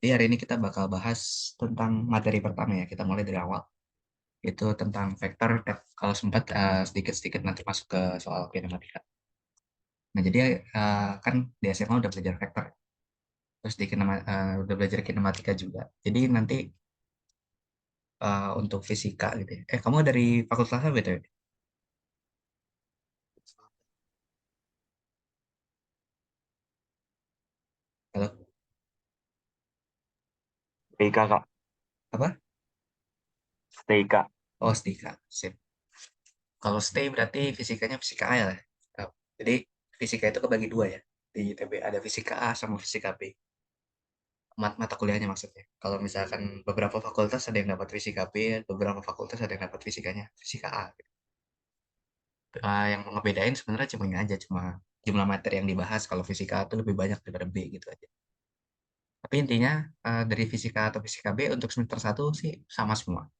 Jadi hari ini kita bakal bahas tentang materi pertama ya. Kita mulai dari awal. Itu tentang vektor. Kalau sempat sedikit-sedikit nanti masuk ke soal kinematika. Nah jadi kan di SMA udah belajar vektor. Terus udah belajar kinematika juga. Jadi nanti untuk fisika gitu ya. Kamu dari fakultas apa gitu ya? Halo? STIK kak, Apa? STIK. Oh, stika. Sip. Kalau stay berarti fisikanya fisika A ya. Nah, jadi fisika itu kebagi dua ya. Di ITB ada fisika A sama fisika B. Mata kuliahnya maksudnya. Kalau misalkan beberapa fakultas ada yang dapat fisika B, beberapa fakultas ada yang dapat fisikanya fisika A. Yang ngebedain sebenarnya cuma ini aja, cuma jumlah materi yang dibahas. Kalau fisika A itu lebih banyak daripada B gitu aja. Tapi intinya dari fisika A atau fisika B untuk semester satu sih sama semua.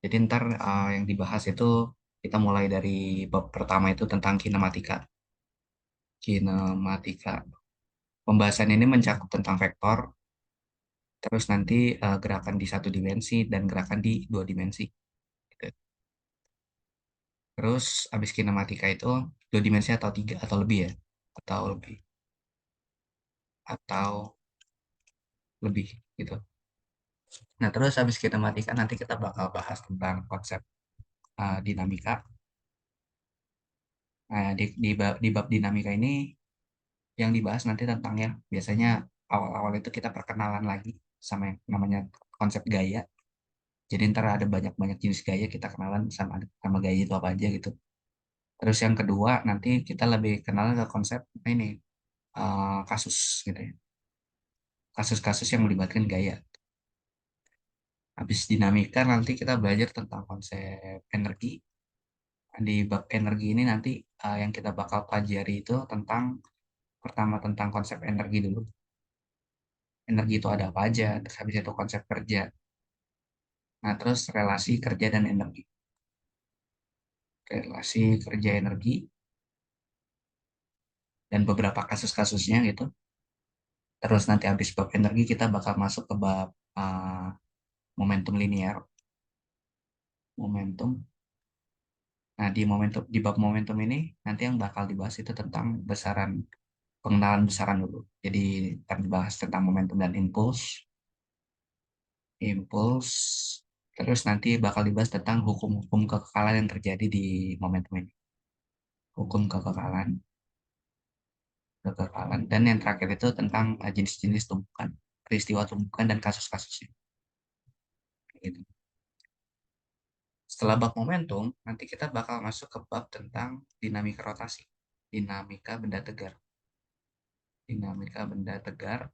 Jadi ntar yang dibahas itu kita mulai dari bab pertama itu tentang kinematika. Kinematika. Pembahasan ini mencakup tentang vektor, terus nanti gerakan di satu dimensi dan gerakan di dua dimensi. Gitu. Terus habis kinematika itu dua dimensi atau tiga atau lebih ya, atau lebih atau lebih gitu. Nah terus habis kinematika nanti kita bakal bahas tentang konsep dinamika. Nah di bab dinamika ini yang dibahas nanti tentang ya biasanya awal-awal itu kita perkenalan lagi sama yang namanya konsep gaya. Jadi ntar ada banyak-banyak jenis gaya kita kenalan sama gaya itu apa aja gitu. Terus yang kedua nanti kita lebih kenal ke konsep ini kasus gitu ya. Kasus-kasus yang melibatkan gaya. Habis dinamika nanti kita belajar tentang konsep energi. Di bab energi ini nanti yang kita bakal pelajari itu tentang pertama tentang konsep energi dulu. Energi itu ada apa aja, terus habis itu konsep kerja. Nah, terus relasi kerja dan energi. Relasi kerja energi dan beberapa kasus-kasusnya gitu. Terus nanti habis bab energi kita bakal masuk ke bab momentum linear. Momentum. Nah, di bab momentum ini nanti yang bakal dibahas itu tentang pengenalan besaran dulu. Jadi akan dibahas tentang momentum dan impuls, terus nanti bakal dibahas tentang hukum-hukum kekekalan yang terjadi di momentum ini. Hukum kekekalan. Dan yang terakhir itu tentang jenis-jenis tumbukan, peristiwa tumbukan dan kasus-kasusnya. Gitu. Setelah bab momentum, nanti kita bakal masuk ke bab tentang dinamika rotasi, dinamika benda tegar. Dinamika benda tegar.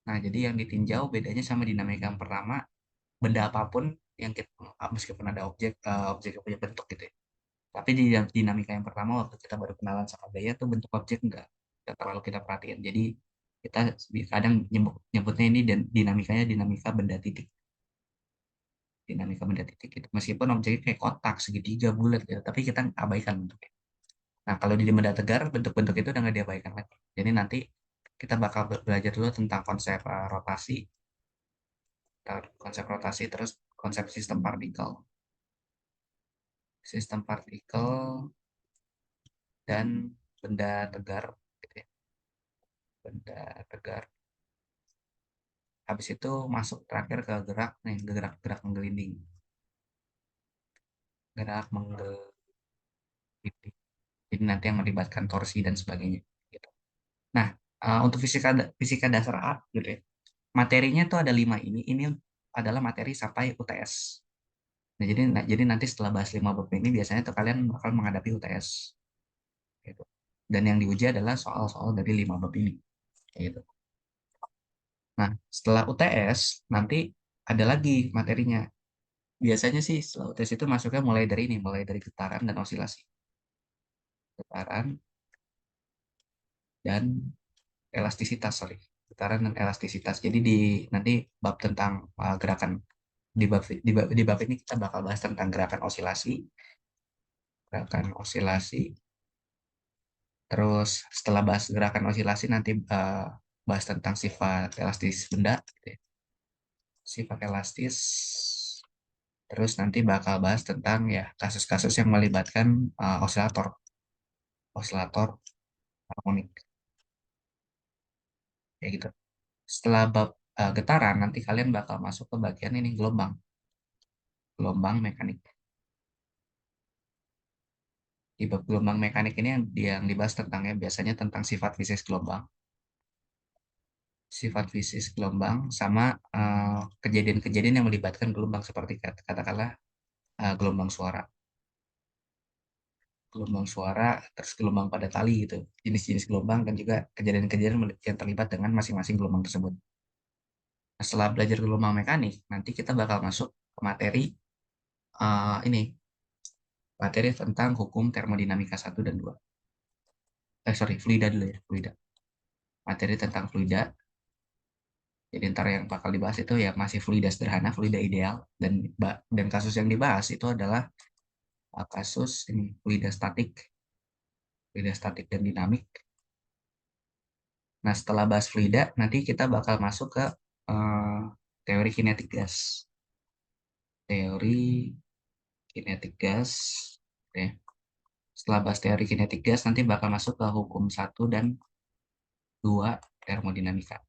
Nah, jadi yang ditinjau bedanya sama dinamika yang pertama, benda apapun yang kita, meskipun ada objek yang punya bentuk gitu ya. Tapi di dinamika yang pertama waktu kita baru kenalan sama gaya tuh bentuk objek enggak terlalu kita perhatiin. Jadi kita kadang nyebutnya ini dan dinamikanya dinamika benda titik. Dinamika benda titik itu. Meskipun objeknya kayak kotak, segitiga, bulat gitu, tapi kita abaikan bentuknya. Nah, kalau di benda tegar bentuk-bentuk itu udah nggak diabaikan lagi. Jadi nanti kita bakal belajar dulu tentang konsep rotasi, terus konsep sistem partikel, dan benda tegar, gitu ya. Benda tegar. Habis itu masuk terakhir ke gerak menggelinding, gerak menggelinding. Jadi nanti yang melibatkan torsi dan sebagainya. Gitu. Nah, untuk fisika dasar A, gitu ya. Materinya tuh ada 5 ini. Ini adalah materi sampai UTS. Nah, jadi nanti setelah bahas 5 bab ini, biasanya tuh kalian bakal menghadapi UTS. Gitu. Dan yang diuji adalah soal-soal dari 5 bab ini. Gitu. Nah, setelah UTS, nanti ada lagi materinya. Biasanya sih setelah UTS itu masuknya mulai dari getaran dan osilasi. Getaran dan elastisitas, sorry. Getaran dan elastisitas. Jadi nanti bab tentang gerakan di bab ini kita bakal bahas tentang gerakan osilasi. Terus setelah bahas gerakan osilasi nanti bahas tentang sifat elastis benda, gitu ya. Sifat elastis. Terus nanti bakal bahas tentang ya kasus-kasus yang melibatkan osilator, osilator harmonik, kayak gitu. Setelah bab getaran, nanti kalian bakal masuk ke bagian ini gelombang, gelombang mekanik. Di bab gelombang mekanik ini yang dibahas tentang ya biasanya tentang sifat fisik gelombang, sifat fisik gelombang sama kejadian-kejadian yang melibatkan gelombang seperti katakanlah gelombang suara, gelombang suara, terus gelombang pada tali gitu, jenis-jenis gelombang dan juga kejadian-kejadian yang terlibat dengan masing-masing gelombang tersebut. Nah, setelah belajar gelombang mekanik, nanti kita bakal masuk ke materi ini, materi tentang hukum termodinamika 1 dan 2. Sorry, fluida dulu ya, fluida. Materi tentang fluida. Jadi ntar yang bakal dibahas itu ya masih fluida sederhana, fluida ideal, dan kasus yang dibahas itu adalah kasus ini fluida statik dan dinamik. Nah, setelah bahas fluida, nanti kita bakal masuk ke eh, teori kinetik gas. Teori kinetik gas. Oke. Setelah bahas teori kinetik gas, nanti bakal masuk ke hukum 1 dan 2 termodinamika.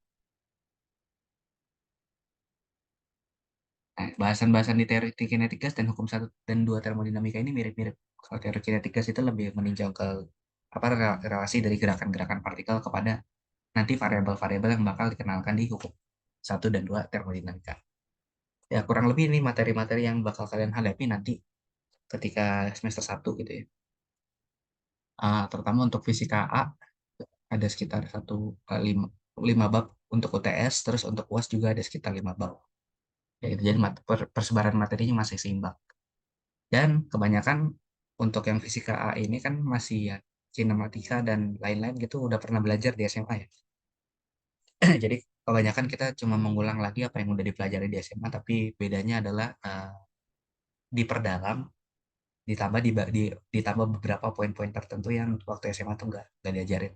Nah, bahasan-bahasan di teori kinetik gas dan hukum 1 dan 2 termodinamika ini mirip-mirip. Kalau teori kinetik gas itu lebih meninjau ke apa relasi dari gerakan-gerakan partikel kepada nanti variabel-variabel yang bakal dikenalkan di hukum 1 dan 2 termodinamika. Ya, kurang lebih ini materi-materi yang bakal kalian hadapi nanti ketika semester 1 gitu ya. Terutama untuk fisika A, ada sekitar 5 bab untuk UTS, terus untuk UAS juga ada sekitar 5 bab. Ya, itu jadi persebaran materinya masih seimbang. Dan kebanyakan untuk yang fisika A ini kan masih ya kinematika dan lain-lain gitu udah pernah belajar di SMA ya. Jadi kebanyakan kita cuma mengulang lagi apa yang udah dipelajari di SMA, tapi bedanya adalah diperdalam, ditambah beberapa poin-poin tertentu yang waktu SMA tuh nggak diajarin.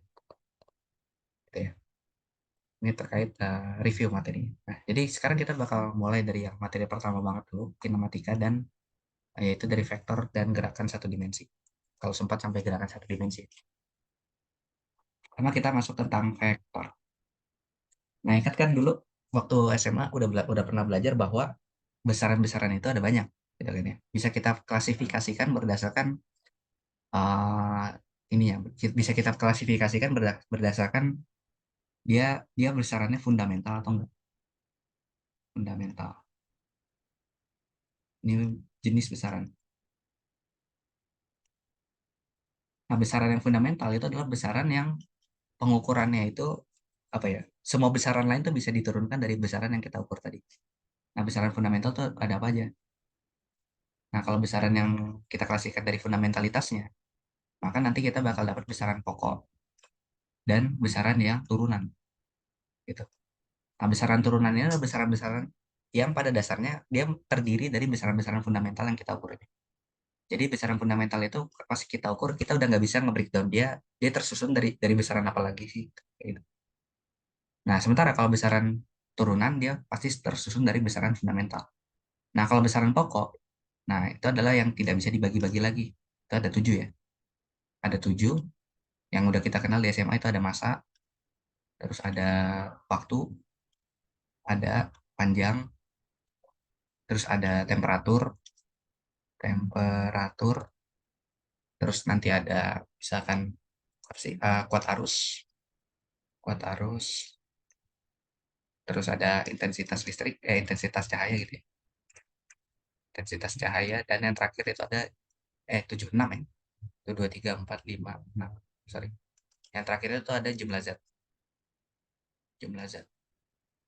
Gitu ya. Ini terkait review materi. Nah, jadi sekarang kita bakal mulai dari yang materi pertama banget dulu, kinematika dan yaitu dari vektor dan gerakan 1 dimensi. Kalau sempat sampai gerakan 1 dimensi. Pertama kita masuk tentang vektor. Nah, ingat kan dulu waktu SMA udah pernah belajar bahwa besaran-besaran itu ada banyak, gitu kan ya. Bisa kita klasifikasikan berdasarkan uh, ini ya, bisa kita klasifikasikan berdasarkan dia dia besarannya fundamental atau enggak. Fundamental. Ini jenis besaran. Nah, besaran yang fundamental itu adalah besaran yang pengukurannya itu apa ya? Semua besaran lain tuh bisa diturunkan dari besaran yang kita ukur tadi. Nah, besaran fundamental tuh ada apa aja? Nah, kalau besaran yang kita klasikan dari fundamentalitasnya, maka nanti kita bakal dapat besaran pokok dan besaran yang turunan gitu. Nah, besaran turunan ini adalah besaran-besaran yang pada dasarnya dia terdiri dari besaran-besaran fundamental yang kita ukur ini. Jadi besaran fundamental itu pas kita ukur kita udah nggak bisa nge-breakdown dia tersusun dari besaran apa lagi sih gitu. Nah, sementara kalau besaran turunan dia pasti tersusun dari besaran fundamental. Nah, kalau besaran pokok, nah itu adalah yang tidak bisa dibagi-bagi lagi. Itu ada 7 ya. Ada 7 yang udah kita kenal di SMA itu ada massa, terus ada waktu, ada panjang, terus ada temperatur, terus nanti ada misalkan apa sih, kuat arus, terus ada intensitas listrik, intensitas cahaya gitu ya. Intensitas cahaya dan yang terakhir itu ada 76 ya. Itu 2 3 4 5 6. Sorry. Yang terakhir itu ada jumlah zat, jumlah zat.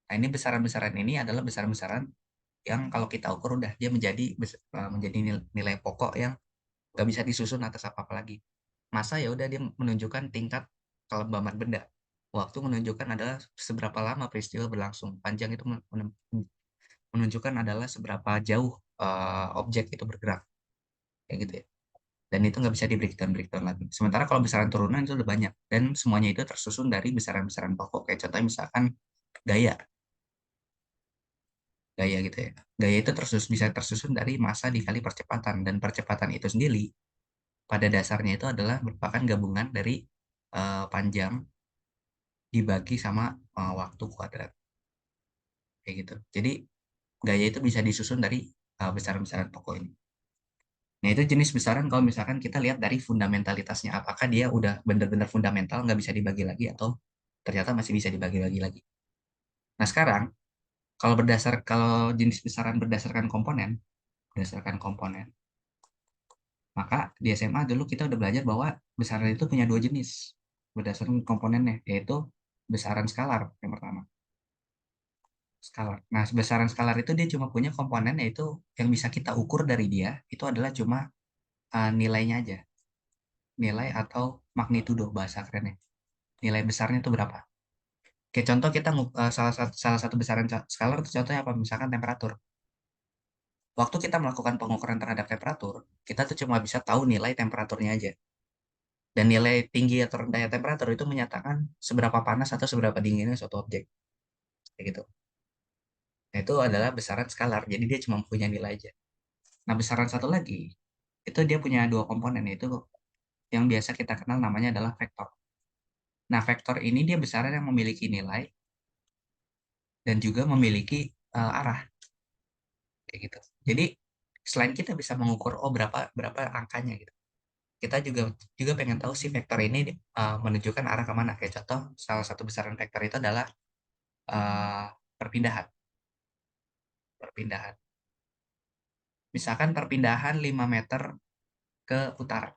Nah, ini besaran-besaran ini adalah besaran-besaran yang kalau kita ukur udah dia menjadi nilai pokok yang nggak bisa disusun atas apa-apa lagi. Masa ya udah dia menunjukkan tingkat kelembaban benda. Waktu menunjukkan adalah seberapa lama peristiwa berlangsung. Panjang itu menunjukkan adalah seberapa jauh objek itu bergerak. Kayak gitu ya. dan itu nggak bisa di breakdown breakdown lagi. Sementara kalau besaran turunan itu udah banyak dan semuanya itu tersusun dari besaran-besaran pokok. Kayak contohnya misalkan gaya, gaya gitu ya. Gaya itu bisa tersusun dari massa dikali percepatan, dan percepatan itu sendiri pada dasarnya itu adalah merupakan gabungan dari panjang dibagi sama waktu kuadrat kayak gitu. Jadi gaya itu bisa disusun dari besaran-besaran pokok ini. Nah, itu jenis besaran kalau misalkan kita lihat dari fundamentalitasnya. Apakah dia udah benar-benar fundamental, nggak bisa dibagi lagi, atau ternyata masih bisa dibagi-bagi lagi. Nah, sekarang, kalau jenis besaran berdasarkan komponen, maka di SMA dulu kita udah belajar bahwa besaran itu punya dua jenis berdasarkan komponennya, yaitu besaran skalar yang pertama. Skalar. Nah, besaran skalar itu dia cuma punya komponen, yaitu yang bisa kita ukur dari dia, itu adalah cuma nilainya aja. Nilai atau magnitudo bahasa kerennya. Nilai besarnya itu berapa. Kayak contoh kita salah satu besaran skalar itu contohnya apa? Misalkan temperatur. Waktu kita melakukan pengukuran terhadap temperatur, kita tuh cuma bisa tahu nilai temperaturnya aja. Dan nilai tinggi atau rendahnya temperatur itu menyatakan seberapa panas atau seberapa dinginnya suatu objek. Kayak gitu. Nah, itu adalah besaran skalar. Jadi dia cuma punya nilai aja. Nah, besaran satu lagi, itu dia punya dua komponen, yaitu yang biasa kita kenal namanya adalah vektor. Nah, vektor ini dia besaran yang memiliki nilai dan juga memiliki arah. Kayak gitu. Jadi selain kita bisa mengukur berapa berapa angkanya gitu, kita juga juga pengen tahu si vektor ini menunjukkan arah kemana. Kayak contoh salah satu besaran vektor itu adalah uh, perpindahan. Perpindahan. Misalkan perpindahan 5 meter ke utara.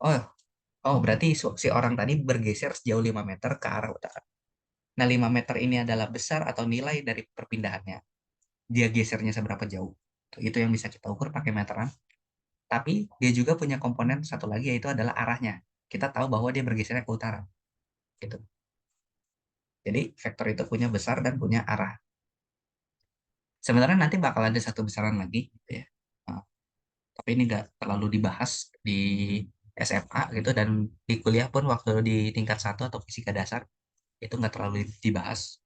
Oh, oh berarti si orang tadi bergeser sejauh 5 meter ke arah utara. Nah, 5 meter ini adalah besar atau nilai dari perpindahannya. Dia gesernya seberapa jauh. Itu yang bisa kita ukur pakai meteran. Tapi dia juga punya komponen satu lagi, yaitu adalah arahnya. Kita tahu bahwa dia bergesernya ke utara. Gitu. Jadi vektor itu punya besar dan punya arah. Sebenarnya nanti bakal ada satu besaran lagi, gitu ya. Nah, tapi ini nggak terlalu dibahas di SMA gitu, dan di kuliah pun waktu di tingkat satu atau fisika dasar itu nggak terlalu dibahas.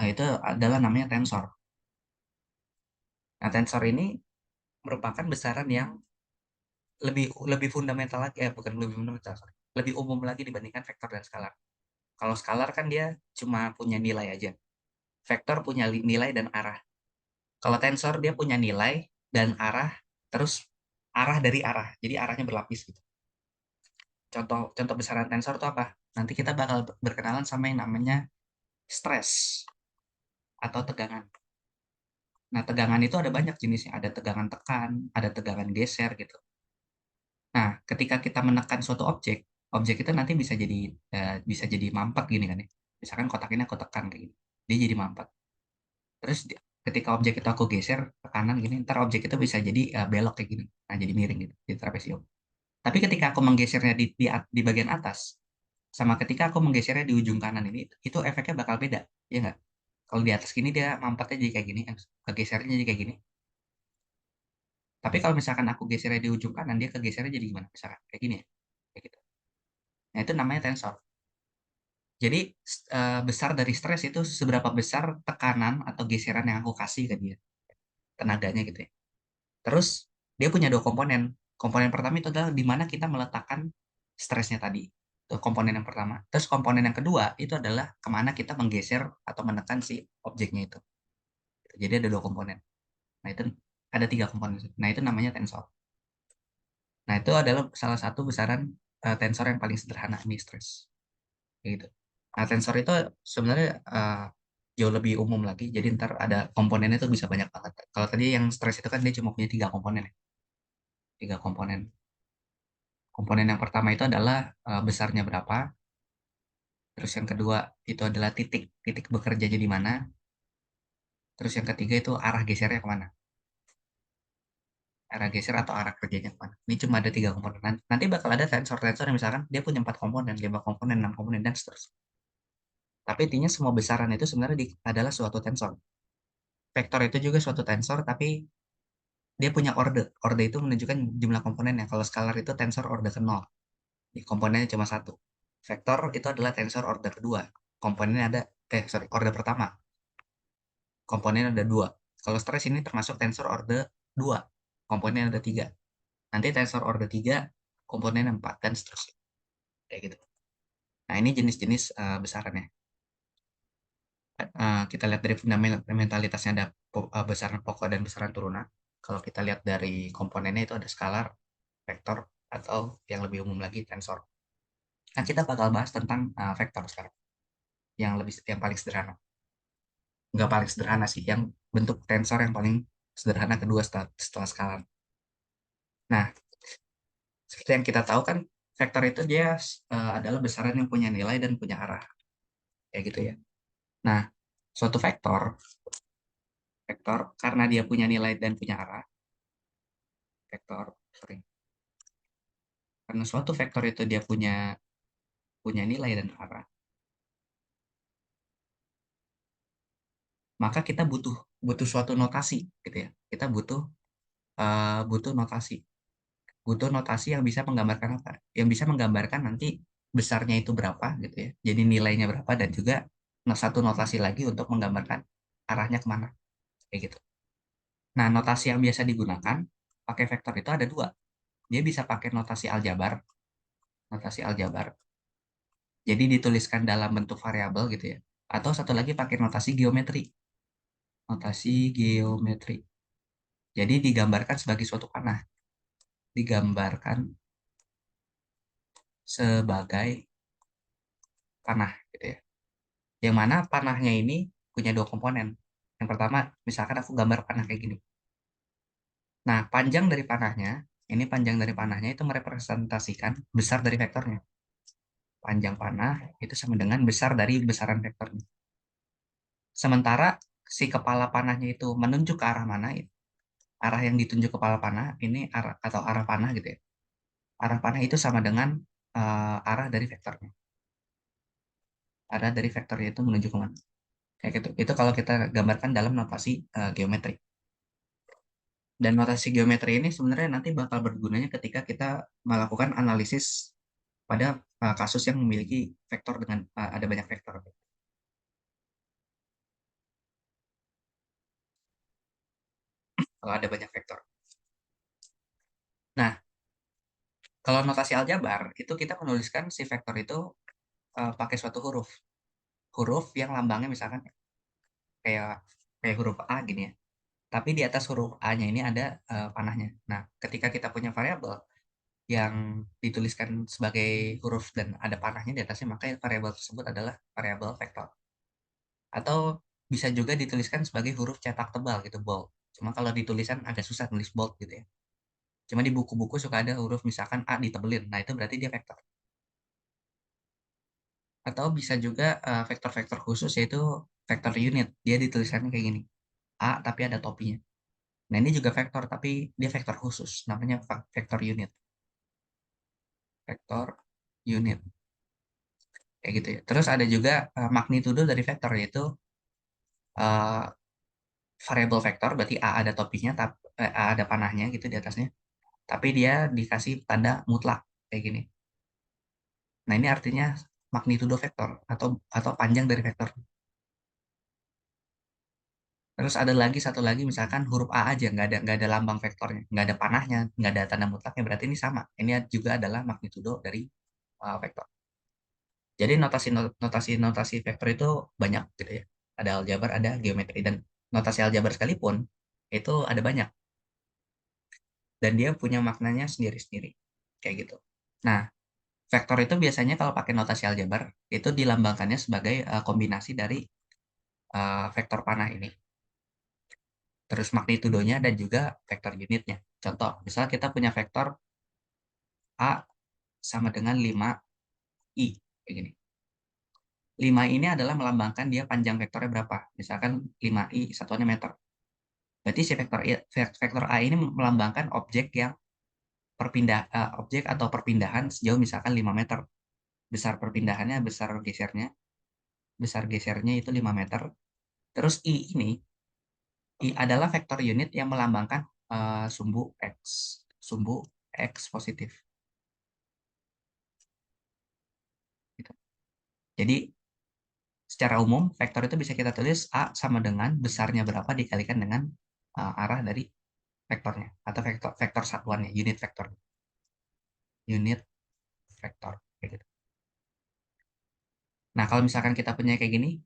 Nah, itu adalah namanya tensor. Nah, tensor ini merupakan besaran yang lebih lebih fundamental lagi, bukan lebih fundamental, sorry. Lebih umum lagi dibandingkan vektor dan skalar. Kalau skalar kan dia cuma punya nilai aja. Vektor punya nilai dan arah. Kalau tensor dia punya nilai dan arah, terus arah dari arah. Jadi arahnya berlapis gitu. Contoh contoh besaran tensor itu apa? Nanti kita bakal berkenalan sama yang namanya stres atau tegangan. Nah, tegangan itu ada banyak jenisnya. Ada tegangan tekan, ada tegangan geser gitu. Nah, ketika kita menekan suatu objek, objek itu nanti bisa jadi mampet gini kan ya. Misalkan kotak ini aku tekan kayak gini. Dia jadi mampet. Terus ketika objek itu aku geser ke kanan gini, ntar objek itu bisa jadi belok kayak gini. Nah, jadi miring gitu, di trapesium. Tapi ketika aku menggesernya di bagian atas, sama ketika aku menggesernya di ujung kanan ini, itu efeknya bakal beda, ya nggak? Kalau di atas gini dia mampetnya jadi kayak gini, kegesernya jadi kayak gini. Tapi kalau misalkan aku gesernya di ujung kanan, dia kegesernya jadi gimana? Misalkan kayak gini ya, kayak gitu. Nah, itu namanya tensor. Jadi besar dari stres itu seberapa besar tekanan atau geseran yang aku kasih ke dia, tenaganya gitu ya. Terus dia punya dua komponen. Komponen pertama itu adalah di mana kita meletakkan stresnya tadi. Itu komponen yang pertama. Terus komponen yang kedua itu adalah kemana kita menggeser atau menekan si objeknya itu. Jadi ada dua komponen. Nah, itu ada tiga komponen. Nah, itu namanya tensor. Nah, itu adalah salah satu besaran tensor yang paling sederhana, ini stres. Gitu. Nah, tensor itu sebenarnya jauh lebih umum lagi. Jadi ntar ada komponennya itu bisa banyak banget. Kalau tadi yang stres itu kan dia cuma punya tiga komponen ya. Tiga komponen. Komponen yang pertama itu adalah besarnya berapa. Terus yang kedua itu adalah titik. Titik bekerjanya di mana. Terus yang ketiga itu arah gesernya kemana. Arah geser atau arah kerjanya kemana. Ini cuma ada tiga komponen. Nanti bakal ada tensor-tensor yang misalkan dia punya empat komponen, lima komponen, enam komponen, dan seterusnya. Tapi intinya semua besaran itu sebenarnya adalah suatu tensor. Vektor itu juga suatu tensor, tapi dia punya orde. Orde itu menunjukkan jumlah komponennya. Kalau skalar itu tensor orde ke 0. Komponennya cuma satu. Vektor itu adalah tensor orde kedua. Komponennya ada, sorry, orde pertama. Komponen ada dua. Kalau stres ini termasuk tensor orde 2. Komponen ada tiga. Nanti tensor orde 3, komponen 4, dan seterusnya. Kayak gitu. Nah, ini jenis-jenis besarannya. Kita lihat dari fundamentalitasnya ada besaran pokok dan besaran turunan. Kalau kita lihat dari komponennya itu ada skalar, vektor, atau yang lebih umum lagi tensor. Nah, kita bakal bahas tentang vektor sekarang, yang paling sederhana. Nggak paling sederhana sih, yang bentuk tensor yang paling sederhana kedua setelah skalar. Nah, seperti yang kita tahu kan, vektor itu dia adalah besaran yang punya nilai dan punya arah, kayak gitu ya. Nah, suatu vektor karena dia punya nilai dan punya arah, sorry, karena suatu vektor itu dia punya punya nilai dan arah, maka kita butuh butuh suatu notasi, gitu ya. Kita butuh butuh notasi yang bisa menggambarkan apa? Yang bisa menggambarkan nanti besarnya itu berapa, gitu ya. Jadi nilainya berapa, dan juga satu notasi lagi untuk menggambarkan arahnya kemana, kayak gitu. Nah, notasi yang biasa digunakan pakai vektor itu ada dua. Dia bisa pakai notasi aljabar. Jadi dituliskan dalam bentuk variabel gitu ya. Atau satu lagi pakai notasi geometri. Notasi geometri. Jadi digambarkan sebagai suatu panah. Digambarkan sebagai panah gitu ya. Yang mana panahnya ini punya dua komponen. Yang pertama, misalkan aku gambar panah kayak gini. Nah, panjang dari panahnya itu merepresentasikan besar dari vektornya. Panjang panah itu sama dengan besar dari besaran vektornya. Sementara si kepala panahnya itu menunjuk ke arah mana, arah yang ditunjuk kepala panah ini arah atau arah panah gitu ya. Arah panah itu sama dengan arah dari vektornya. Arah dari vektornya itu menuju ke mana? Kayak gitu. Itu kalau kita gambarkan dalam notasi geometri. Dan notasi geometri ini sebenarnya nanti bakal bergunanya ketika kita melakukan analisis pada kasus yang memiliki vektor dengan ada banyak vektor. Kalau ada banyak vektor. Nah, kalau notasi aljabar itu kita menuliskan si vektor itu pakai suatu huruf. Huruf yang lambangnya misalkan kayak kayak huruf A gini ya. Tapi di atas huruf A-nya ini ada panahnya. Nah, ketika kita punya variabel yang dituliskan sebagai huruf dan ada panahnya di atasnya, maka variabel tersebut adalah variabel vektor. Atau bisa juga dituliskan sebagai huruf cetak tebal gitu, bold. Cuma kalau ditulisan agak susah nulis bold gitu ya. Cuma di buku-buku suka ada huruf misalkan A ditebelin. Nah, itu berarti dia vektor. Atau bisa juga vektor-vektor khusus yaitu vektor unit. Dia ditulisannya kayak gini. A tapi ada topinya. Nah, ini juga vektor, tapi dia vektor khusus, namanya vektor unit. Vektor unit, kayak gitu ya. Terus ada juga magnitudo dari vektor, yaitu uh, variabel vektor, berarti A ada topinya, A ada panahnya gitu di atasnya, tapi dia dikasih tanda mutlak, kayak gini. Nah, ini artinya magnitudo vektor, atau panjang dari vektor. Terus ada lagi satu lagi, misalkan huruf A aja, nggak ada lambang vektornya, nggak ada panahnya, nggak ada tanda mutlaknya, berarti ini sama. Ini juga adalah magnitudo dari vektor. Jadi notasi vektor itu banyak gitu ya. Ada aljabar, ada geometri, dan notasi aljabar sekalipun itu ada banyak, dan dia punya maknanya sendiri-sendiri kayak gitu. Nah, vektor itu biasanya kalau pakai notasi aljabar itu dilambangkannya sebagai kombinasi dari vektor panah ini. Terus magnitudonya dan juga vektor unitnya. Contoh, misal kita punya vektor A sama dengan 5i kayak gini. 5 ini adalah melambangkan dia panjang vektornya berapa. Misalkan 5i satuannya meter. Berarti si vektor A ini melambangkan objek atau perpindahan sejauh misalkan 5 meter. Besar perpindahannya, besar gesernya itu 5 meter. Terus I adalah vektor unit yang melambangkan sumbu X. Sumbu X positif. Gitu. Jadi secara umum vektor itu bisa kita tulis A sama dengan besarnya berapa dikalikan dengan arah dari vektornya atau vektor vektor satuannya, unit vektor. Unit vektor kayak gitu. Nah, kalau misalkan kita punya kayak gini,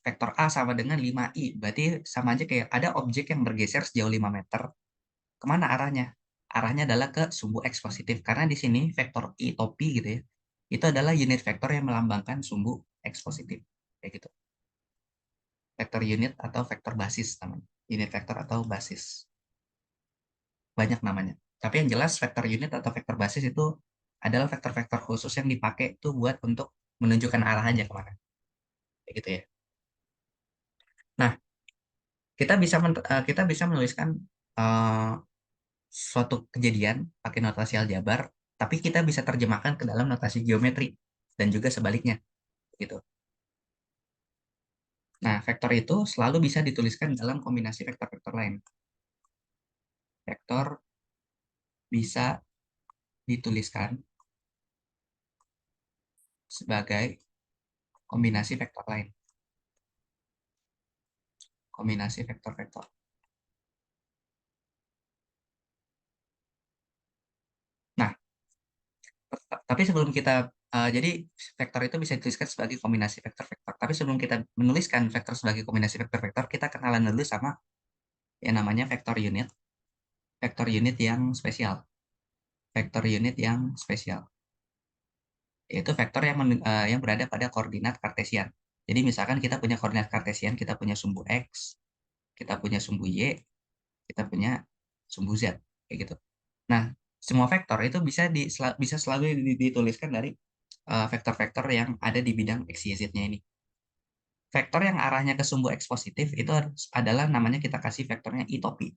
vektor A sama dengan 5i, berarti sama aja kayak ada objek yang bergeser sejauh 5 meter. Kemana arahnya? Arahnya adalah ke sumbu X positif. Karena di sini vektor I topi gitu ya, itu adalah unit vektor yang melambangkan sumbu X positif. Kayak gitu. Vektor unit atau vektor basis namanya. Unit vektor atau basis. Banyak namanya. Tapi yang jelas vektor unit atau vektor basis itu adalah vektor-vektor khusus yang dipakai tuh buat untuk menunjukkan arah aja kemana. Kayak gitu ya. Nah, kita bisa menuliskan eh, suatu kejadian pakai notasi aljabar, tapi kita bisa terjemahkan ke dalam notasi geometri dan juga sebaliknya, gitu. Nah, vektor itu selalu bisa dituliskan dalam kombinasi vektor-vektor lain. Vektor bisa dituliskan sebagai kombinasi vektor lain. Kombinasi vektor-vektor. Nah, tapi sebelum kita jadi vektor itu bisa dituliskan sebagai kombinasi vektor-vektor. Tapi sebelum kita menuliskan vektor sebagai kombinasi vektor-vektor, kita kenalan dulu sama yang namanya vektor unit. Vektor unit yang spesial. Vektor unit yang spesial. Yaitu vektor yang berada pada koordinat kartesian. Jadi misalkan kita punya koordinat kartesian, kita punya sumbu X, kita punya sumbu Y, kita punya sumbu Z. Kayak gitu. Nah, semua vektor itu bisa selalu dituliskan dari vektor-vektor yang ada di bidang X, Y, Z-nya ini. Vektor yang arahnya ke sumbu X positif itu adalah namanya kita kasih vektornya itopi.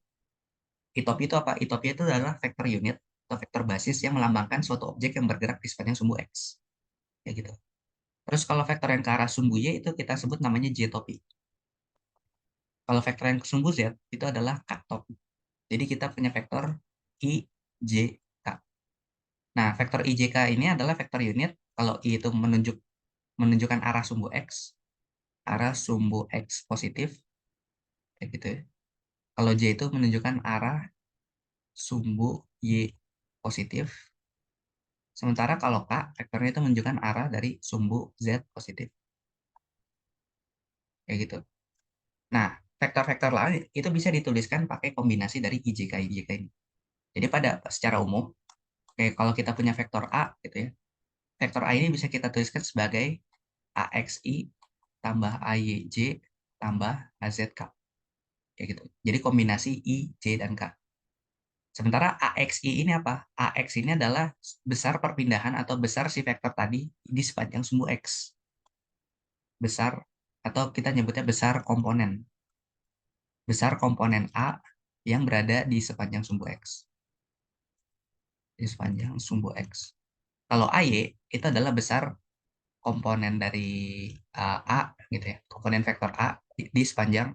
Itopi itu apa? Itopi itu adalah vektor unit atau vektor basis yang melambangkan suatu objek yang bergerak di sepanjang sumbu X. Kayak gitu. Terus kalau vektor yang ke arah sumbu Y itu kita sebut namanya J-topi. Kalau vektor yang ke sumbu Z itu adalah K-topi. Jadi kita punya vektor I, J, K. Nah, vektor I, J, K ini adalah vektor unit. Kalau I itu menunjukkan arah sumbu X, arah sumbu X positif, kayak gitu ya. Kalau J itu menunjukkan arah sumbu Y positif. Sementara kalau K, vektornya itu menunjukkan arah dari sumbu Z positif. Kayak gitu. Nah, vektor-vektor lain itu bisa dituliskan pakai kombinasi dari IJK IJK ini. Jadi pada secara umum, kayak kalau kita punya vektor A gitu ya, vektor A ini bisa kita tuliskan sebagai AXI tambah AYJ tambah AZK. Kayak gitu. Jadi kombinasi I, J, dan K. Sementara AXI ini apa? AX ini adalah besar perpindahan atau besar si vektor tadi di sepanjang sumbu X. Besar atau kita nyebutnya besar komponen. Besar komponen A yang berada di sepanjang sumbu X. Di sepanjang sumbu X. Kalau AY itu adalah besar komponen dari A gitu ya. Komponen vektor A di sepanjang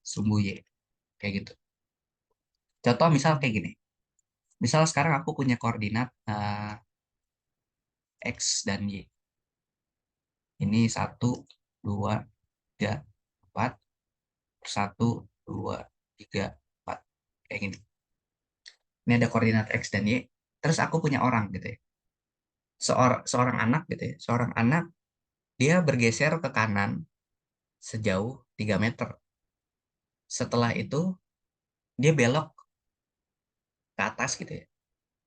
sumbu Y. Kayak gitu. Contoh misal kayak gini. Misal sekarang aku punya koordinat X dan Y. Ini 1, 2, 3, 4. 1, 2, 3, 4. Kayak gini. Ini ada koordinat X dan Y. Terus aku punya orang gitu ya. Seorang anak gitu ya. Seorang anak dia bergeser ke kanan sejauh 3 meter. Setelah itu dia belok ke atas gitu ya.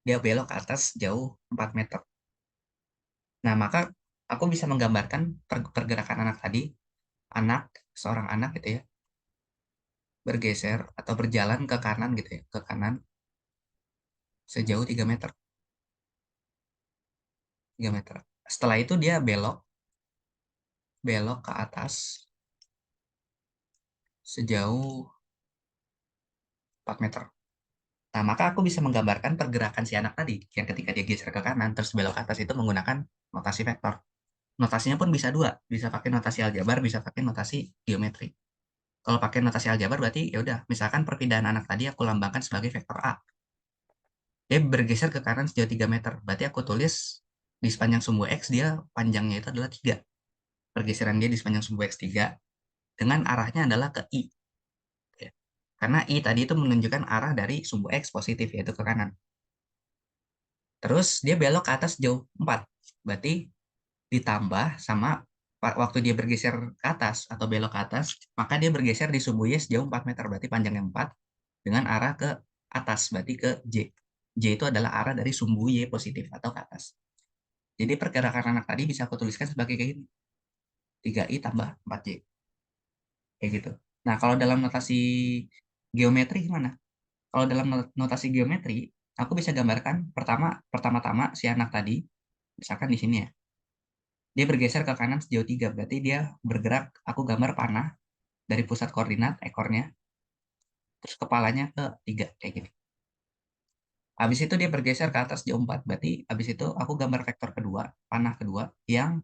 Dia belok ke atas jauh 4 meter. Nah, maka aku bisa menggambarkan pergerakan anak tadi. Seorang anak gitu ya, bergeser atau berjalan ke kanan gitu ya. Ke kanan sejauh 3 meter. 3 meter. Setelah itu dia belok ke atas sejauh 4 meter. Nah, maka aku bisa menggambarkan pergerakan si anak tadi yang ketika dia geser ke kanan terus belok ke atas itu menggunakan notasi vektor. Notasinya pun bisa dua, bisa pakai notasi aljabar, bisa pakai notasi geometri. Kalau pakai notasi aljabar berarti ya udah, misalkan perpindahan anak tadi aku lambangkan sebagai vektor A. Dia bergeser ke kanan sejauh 3 meter. Berarti aku tulis di sepanjang sumbu X dia panjangnya itu adalah 3. Pergeseran dia di sepanjang sumbu X 3 dengan arahnya adalah ke I. Ya. Karena I tadi itu menunjukkan arah dari sumbu X positif, yaitu ke kanan. Terus dia belok ke atas jauh 4. Berarti ditambah sama waktu dia bergeser ke atas atau belok ke atas, maka dia bergeser di sumbu Y sejauh 4 meter. Berarti panjangnya 4 dengan arah ke atas, berarti ke J. J itu adalah arah dari sumbu Y positif atau ke atas. Jadi pergerakan anak tadi bisa aku tuliskan sebagai kayak gini. 3I tambah 4J. Kayak gitu. Nah, kalau dalam notasi geometri gimana? Kalau dalam notasi geometri, aku bisa gambarkan pertama-tama si anak tadi, misalkan di sini ya, dia bergeser ke kanan sejauh 3, berarti dia bergerak, aku gambar panah dari pusat koordinat ekornya, terus kepalanya ke 3, kayak gini. Habis itu dia bergeser ke atas sejauh 4, berarti habis itu aku gambar vektor kedua, panah kedua, yang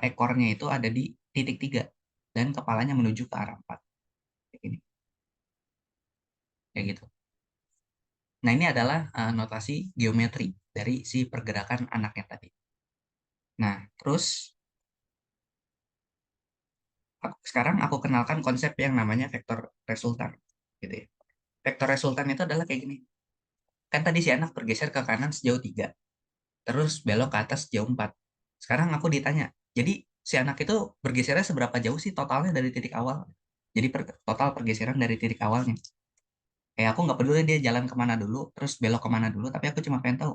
ekornya itu ada di titik 3, dan kepalanya menuju ke arah 4, kayak gini, kayak gitu. Nah, ini adalah notasi geometri dari si pergerakan anaknya tadi. Nah, terus sekarang aku kenalkan konsep yang namanya vektor resultan, gitu ya. Vektor resultan itu adalah kayak gini. Kan tadi si anak bergeser ke kanan sejauh 3, terus belok ke atas sejauh 4. Sekarang aku ditanya, jadi si anak itu bergesernya seberapa jauh sih totalnya dari titik awal? Jadi total pergeseran dari titik awalnya. Aku nggak peduli dia jalan kemana dulu, terus belok kemana dulu, tapi aku cuma pengen tahu,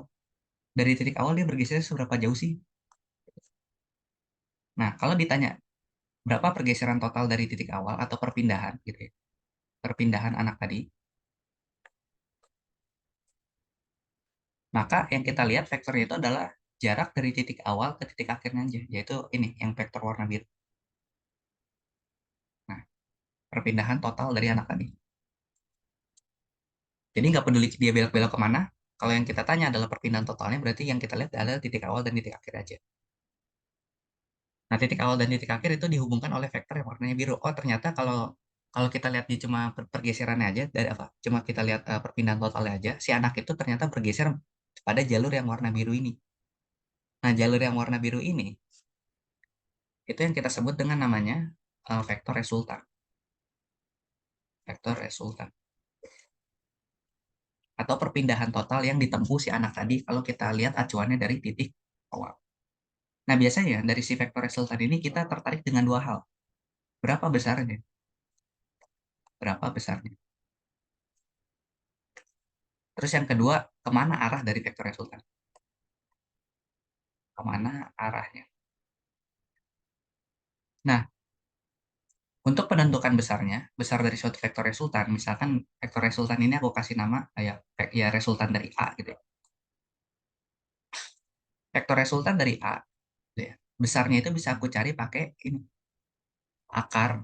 dari titik awal dia bergeser seberapa jauh sih? Nah, kalau ditanya, berapa pergeseran total dari titik awal atau perpindahan gitu ya. Perpindahan anak tadi. Maka yang kita lihat vektornya itu adalah jarak dari titik awal ke titik akhirnya aja, yaitu ini yang vektor warna biru. Nah, perpindahan total dari anak tadi. Jadi nggak peduli dia belok-belok kemana, kalau yang kita tanya adalah perpindahan totalnya, berarti yang kita lihat adalah titik awal dan titik akhir aja. Nah, titik awal dan titik akhir itu dihubungkan oleh vektor yang warnanya biru. Oh, ternyata kalau kalau kita lihat di cuma pergeserannya aja dari apa? Cuma kita lihat perpindahan totalnya aja, si anak itu ternyata bergeser pada jalur yang warna biru ini. Nah, jalur yang warna biru ini itu yang kita sebut dengan namanya vektor resultan. Vektor resultan atau perpindahan total yang ditempuh si anak tadi kalau kita lihat acuannya dari titik awal. Nah, biasanya dari si vektor resultan ini kita tertarik dengan dua hal. Berapa besarnya? Berapa besarnya? Terus yang kedua, kemana arah dari vektor resultan? Kemana arahnya? Nah, untuk penentukan besarnya, besar dari suatu vektor resultan, misalkan vektor resultan ini aku kasih nama ya resultan dari A gitu ya. Vektor resultan dari A, gitu ya. Besarnya itu bisa aku cari pakai ini, akar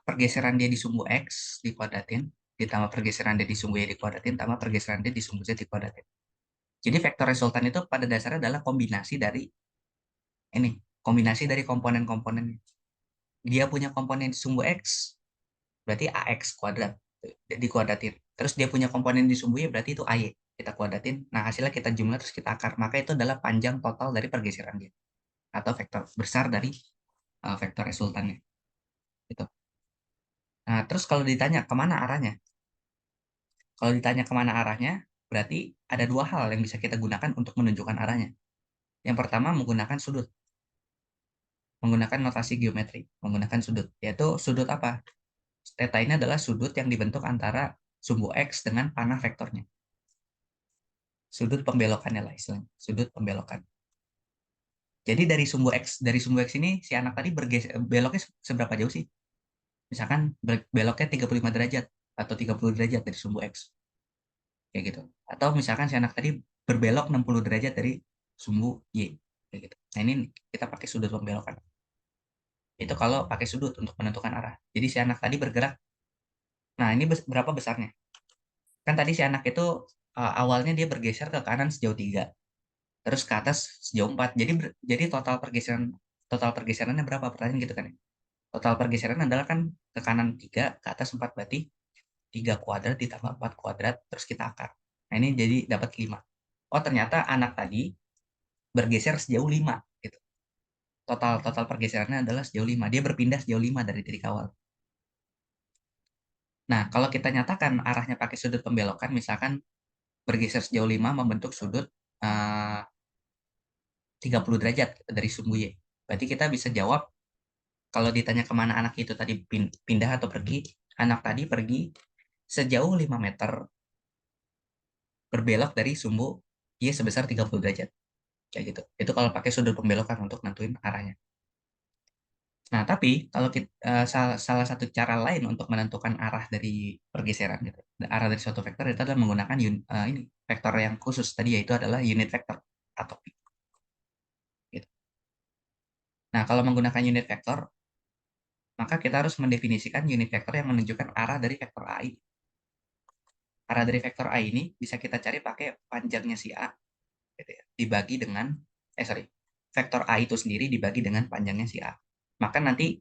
pergeseran dia di sumbu X dikuadratin, ditambah pergeseran dia di sumbu Y dikuadratin, tambah pergeseran dia di sumbu Z dikuadratin. Jadi vektor resultan itu pada dasarnya adalah ini, kombinasi dari komponen-komponen. Dia punya komponen di sumbu X, berarti AX kuadrat, dikuadratin. Terus dia punya komponen di sumbu Y, berarti itu AY. Kita kuadratin, nah hasilnya kita jumlah terus kita akar. Maka itu adalah panjang total dari pergeseran dia. Atau vektor besar dari vektor resultannya. Gitu. Nah, terus kalau ditanya kemana arahnya? Kalau ditanya kemana arahnya, berarti ada dua hal yang bisa kita gunakan untuk menunjukkan arahnya. Yang pertama menggunakan sudut, menggunakan notasi geometri, menggunakan sudut. Yaitu sudut apa? Theta ini adalah sudut yang dibentuk antara sumbu X dengan panah vektornya. Sudut pembelokannya lah istilahnya, sudut pembelokan. Jadi dari sumbu X ini si anak tadi beloknya seberapa jauh sih? Misalkan beloknya 35 derajat atau 30 derajat dari sumbu X. Kayak gitu. Atau misalkan si anak tadi berbelok 60 derajat dari sumbu Y, kayak gitu. Nah, ini kita pakai sudut pembelokan. Itu kalau pakai sudut untuk menentukan arah. Jadi si anak tadi bergerak. Nah, ini berapa besarnya? Kan tadi si anak itu awalnya dia bergeser ke kanan sejauh 3, terus ke atas sejauh 4. Jadi total pergeserannya berapa, pertanyaan gitu kan ya. Total pergeseran adalah kan ke kanan 3, ke atas 4, berarti 3 kuadrat ditambah 4 kuadrat, terus kita akar. Nah, ini jadi dapat 5. Oh, ternyata anak tadi bergeser sejauh 5. Gitu. Total pergeserannya adalah sejauh 5. Dia berpindah sejauh 5 dari titik awal. Nah, kalau kita nyatakan arahnya pakai sudut pembelokan, misalkan bergeser sejauh 5 membentuk sudut 30 derajat dari sumbu Y. Berarti kita bisa jawab, kalau ditanya kemana anak itu tadi pindah atau pergi, anak tadi pergi sejauh 5 meter berbelok dari sumbu Y sebesar 30 derajat. Kayak gitu. Itu kalau pakai sudut pembelokan untuk nentuin arahnya. Nah, tapi kalau salah satu cara lain untuk menentukan arah dari pergeseran gitu, arah dari suatu vektor itu adalah menggunakan ini vektor yang khusus tadi, yaitu adalah unit vektor atau pi. Gitu. Nah, kalau menggunakan unit vektor, maka kita harus mendefinisikan unit vektor yang menunjukkan arah dari vektor A ini. Arah dari vektor A ini bisa kita cari pakai panjangnya si A, gitu ya, dibagi dengan, vektor A itu sendiri dibagi dengan panjangnya si A. Maka nanti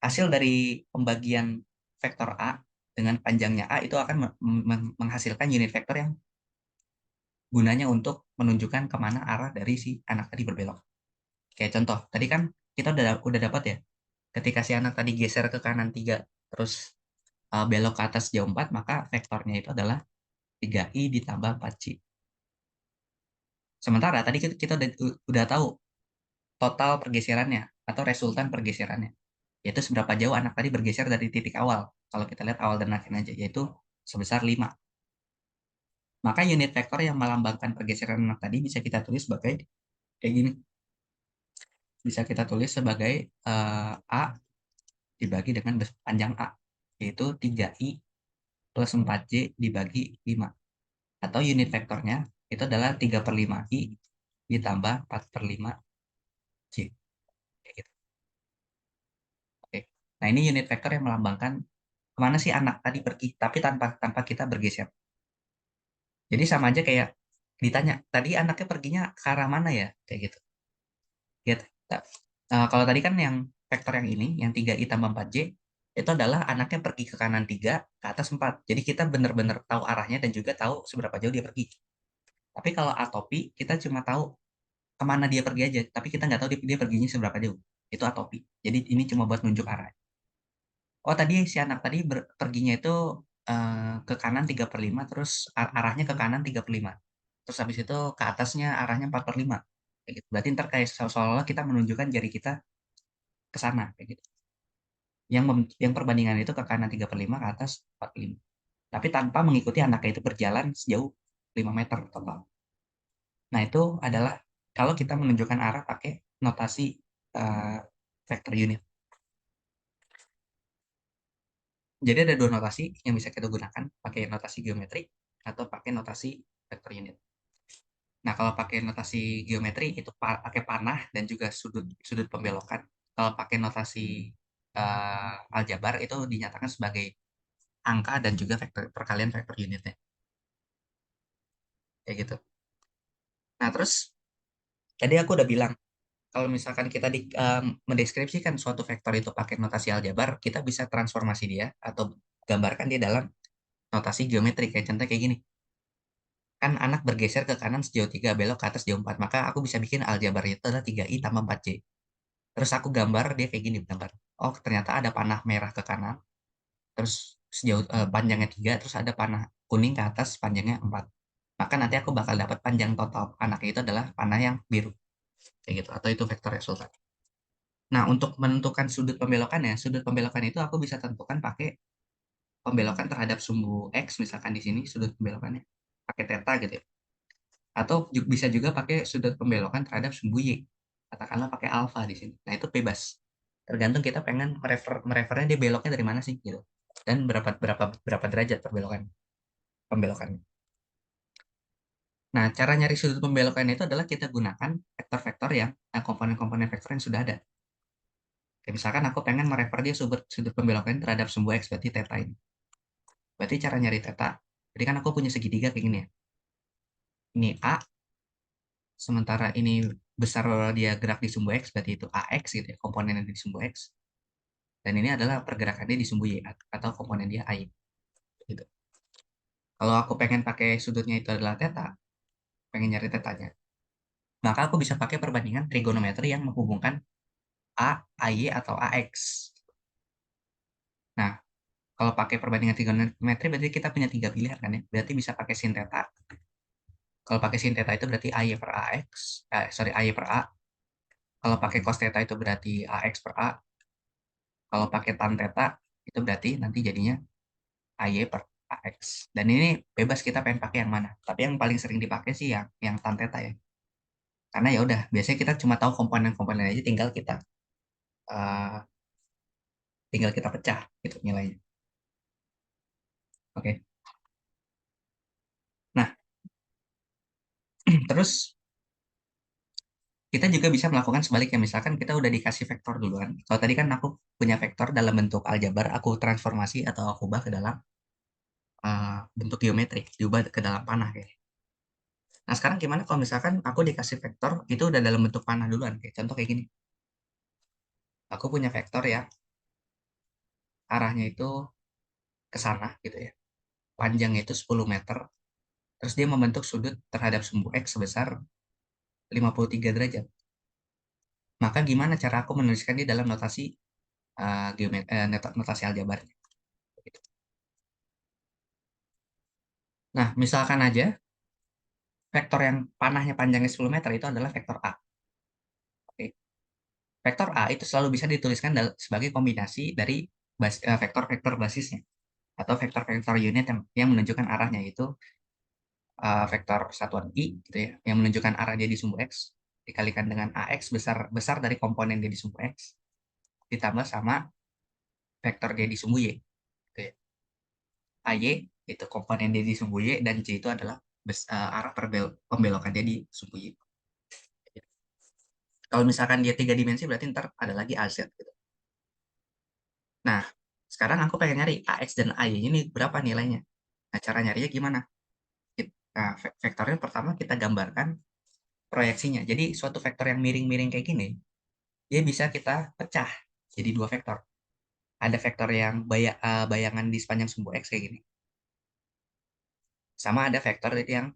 hasil dari pembagian vektor A dengan panjangnya A itu akan menghasilkan unit vektor yang gunanya untuk menunjukkan kemana arah dari si anak tadi berbelok. Kayak contoh, tadi kan kita udah dapat ya, ketika si anak tadi geser ke kanan 3, terus belok ke atas jauh 4, maka vektornya itu adalah 3i ditambah 4c. Sementara tadi kita udah tahu total pergeserannya atau resultan pergeserannya, yaitu seberapa jauh anak tadi bergeser dari titik awal. Kalau kita lihat awal dan akhir aja, yaitu sebesar 5. Maka unit vektor yang melambangkan pergeseran anak tadi bisa kita tulis sebagai kayak gini. Bisa kita tulis sebagai A dibagi dengan panjang A, yaitu 3i plus 4j dibagi 5. Atau unit vektornya itu adalah 3/5i ditambah 4/5j. Kayak gitu. Oke. Nah, ini unit vektor yang melambangkan kemana sih anak tadi pergi, tapi tanpa kita bergeser. Jadi sama aja kayak ditanya, tadi anaknya perginya ke arah mana ya? Kayak gitu. Gitu. Kalau tadi kan yang vektor yang ini, yang 3i tambah 4j, itu adalah anaknya pergi ke kanan 3, ke atas 4. Jadi kita benar-benar tahu arahnya dan juga tahu seberapa jauh dia pergi. Tapi kalau atopi, kita cuma tahu kemana dia pergi aja, tapi kita nggak tahu dia perginya seberapa jauh. Itu atopi. Jadi ini cuma buat nunjuk arah. Oh, tadi si anak tadi perginya itu ke kanan 3/5, terus arahnya ke kanan 3/5. Terus habis itu ke atasnya arahnya 4/5. Kayak gitu. Berarti ntar kayak seolah-olah kita menunjukkan jari kita ke sana. Kayak gitu. Yang perbandingan itu ke kanan 3/5, ke atas 4/5. Tapi tanpa mengikuti anaknya itu berjalan sejauh 5 meter total. Nah, itu adalah kalau kita menunjukkan arah pakai notasi uh, vector unit. Jadi ada dua notasi yang bisa kita gunakan, pakai notasi geometri atau pakai notasi vector unit. Nah, kalau pakai notasi geometri itu pakai panah dan juga sudut sudut pembelokan. Kalau pakai notasi aljabar itu dinyatakan sebagai angka dan juga vektor perkalian vektor unitnya. Kayak gitu. Nah, terus tadi aku udah bilang, kalau misalkan kita mendeskripsikan suatu vektor itu pakai notasi aljabar, kita bisa transformasi dia atau gambarkan dia dalam notasi geometri. Kayak contoh kayak gini. Kan anak bergeser ke kanan sejauh 3, belok ke atas sejauh 4. Maka aku bisa bikin aljabar itu adalah 3i tambah 4j. Terus aku gambar dia kayak gini, gambar. Oh, ternyata ada panah merah ke kanan, terus sejauh panjangnya 3, terus ada panah kuning ke atas panjangnya 4. Maka nanti aku bakal dapat panjang total anaknya itu adalah panah yang biru. Kayak gitu, atau itu vektor resultan. Nah, untuk menentukan sudut pembelokan itu aku bisa tentukan pakai pembelokan terhadap sumbu X, misalkan di sini sudut pembelokannya pakai theta gitu ya. Atau bisa juga pakai sudut pembelokan terhadap sumbu Y. Katakanlah pakai alfa di sini. Nah, itu bebas. Tergantung kita pengen merefernya dia beloknya dari mana sih gitu. Dan berapa berapa berapa derajat pembelokan. Nah, cara nyari sudut pembelokan itu adalah kita gunakan vektor-vektor yang komponen-komponen vektor yang sudah ada. Kayak misalkan aku pengen merefer dia sudut pembelokan terhadap sumbu X, berarti theta ini. Berarti cara nyari theta. Jadi kan aku punya segitiga kayak gini ya. Ini A, sementara ini besar dia gerak di sumbu X, berarti itu AX gitu ya, komponen yang di sumbu X. Dan ini adalah pergerakannya di sumbu Y atau komponen dia AY. Gitu. Kalau aku pengen pakai sudutnya itu adalah theta, pengen nyari tetanya, maka aku bisa pakai perbandingan trigonometri yang menghubungkan A, AY, atau AX. Nah, kalau pakai perbandingan trigonometri berarti kita punya tiga pilihan kan ya. Berarti bisa pakai sin theta. Kalau pakai sin theta itu berarti AY per AX, sorry AY per A. Kalau pakai cos theta itu berarti AX per A. Kalau pakai tan theta itu berarti nanti jadinya AY per AX. Dan ini bebas kita pengen pakai yang mana. Tapi yang paling sering dipakai sih yang tan theta ya. Karena ya udah, biasanya kita cuma tahu komponen-komponen aja, uh, tinggal kita pecah gitu nilainya. Oke. Nah, terus kita juga bisa melakukan sebaliknya. Misalkan kita udah dikasih vektor duluan. Kalau tadi kan aku punya vektor dalam bentuk aljabar, aku transformasi atau aku ubah ke dalam bentuk geometrik, diubah ke dalam panah kayak. Nah, sekarang gimana kalau misalkan aku dikasih vektor itu udah dalam bentuk panah duluan, kayak contoh kayak gini. Aku punya vektor ya, arahnya itu ke sana gitu ya. Panjangnya itu 10 meter, terus dia membentuk sudut terhadap sumbu X sebesar 53 derajat. Maka gimana cara aku menuliskan di dalam notasi notasi aljabarnya? Gitu. Nah, misalkan aja vektor yang panahnya panjangnya 10 meter itu adalah vektor A. Oke. Vektor A itu selalu bisa dituliskan sebagai kombinasi dari vektor-vektor basisnya atau vektor-vektor unit yang menunjukkan arahnya, itu vektor satuan I gitu ya, yang menunjukkan arah dia di sumbu X dikalikan dengan AX besar besar dari komponen dia di sumbu X ditambah sama vektor dia di sumbu Y gitu ya. AY itu komponen dia di sumbu Y dan C itu adalah arah pembelokan dia di sumbu Y. Kalau misalkan dia tiga dimensi berarti ntar ada lagi AZ gitu. Nah, sekarang aku pengen nyari AX dan AY ini berapa nilainya. Nah, cara nyarinya gimana? Nah, vektornya pertama kita gambarkan proyeksinya. Jadi suatu vektor yang miring-miring kayak gini, dia bisa kita pecah jadi dua vektor. Ada vektor yang bayangan di sepanjang sumbu X kayak gini. Sama ada vektor yang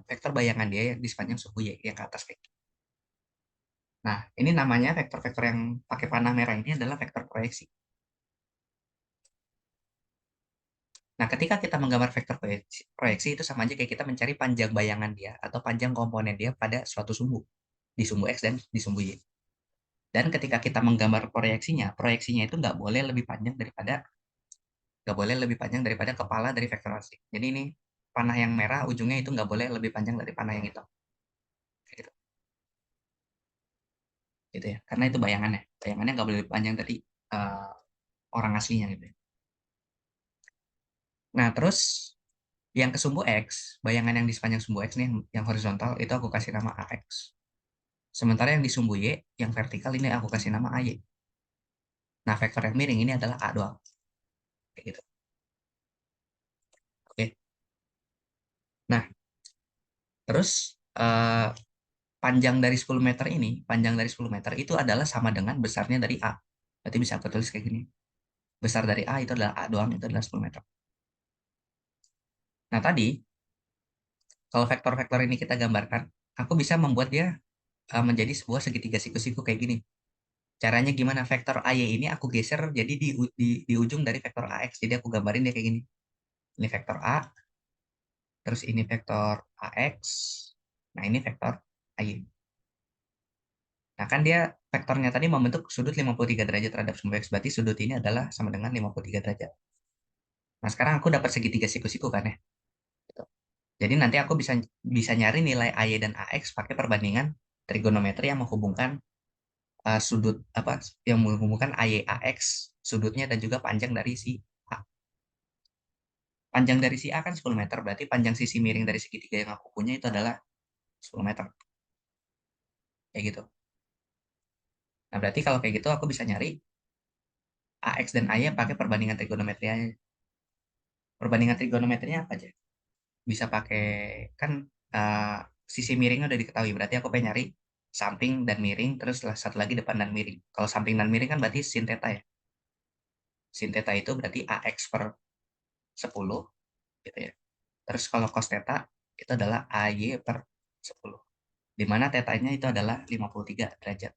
vektor bayangan dia yang di sepanjang sumbu Y yang ke atas kayak gini. Nah, ini namanya vektor-vektor yang pakai panah merah ini adalah vektor proyeksi. Nah, ketika kita menggambar vektor proyeksi itu sama aja kayak kita mencari panjang bayangan dia atau panjang komponen dia pada suatu sumbu, di sumbu X dan di sumbu Y. Dan ketika kita menggambar proyeksinya itu nggak boleh lebih panjang daripada kepala dari vektor asli. Jadi ini panah yang merah ujungnya itu nggak boleh lebih panjang dari panah yang hitam. Gitu, gitu ya. Karena itu bayangannya. Bayangannya nggak boleh lebih panjang dari uh, orang aslinya gitu ya. Nah, terus yang ke sumbu X, bayangan yang di sepanjang sumbu X nih yang horizontal itu aku kasih nama AX. Sementara yang di sumbu Y, yang vertikal ini aku kasih nama AY. Nah, vektor yang miring ini adalah A doang. Kayak gitu. Oke. Nah, terus panjang dari 10 meter itu adalah sama dengan besarnya dari A. Berarti bisa aku tulis kayak gini. Besar dari A itu adalah A doang, itu adalah 10 meter. Nah, tadi kalau vektor-vektor ini kita gambarkan, aku bisa membuat dia menjadi sebuah segitiga siku-siku kayak gini. Caranya gimana? Vektor AY ini aku geser jadi di ujung dari vektor AX. Jadi aku gambarin dia kayak gini. Ini vektor A, terus ini vektor AX. Nah, ini vektor AY. Nah, kan dia vektornya tadi membentuk sudut 53 derajat terhadap sumbu X. Berarti sudut ini adalah sama dengan 53 derajat. Nah, sekarang aku dapat segitiga siku-siku kan ya. Gitu. Jadi nanti aku bisa bisa nyari nilai AY dan AX pakai perbandingan trigonometri yang menghubungkan sudut apa yang menghubungkan AY AX sudutnya dan juga panjang dari si A. Panjang dari si A kan 10 meter, berarti panjang sisi miring dari segitiga yang aku punya itu adalah 10 meter. Kayak gitu. Nah, berarti kalau kayak gitu aku bisa nyari AX dan AY pakai perbandingan trigonometri aja. Perbandingan trigonometrinya apa aja? Bisa pakai kan uh, sisi miringnya udah diketahui, berarti aku pengen nyari samping dan miring terus satu lagi depan dan miring. Kalau samping dan miring kan berarti sin theta ya. Sin theta itu berarti AX per 10 gitu ya. Terus kalau cos theta itu adalah AY per 10. Di mana tetanya itu adalah 53 derajat.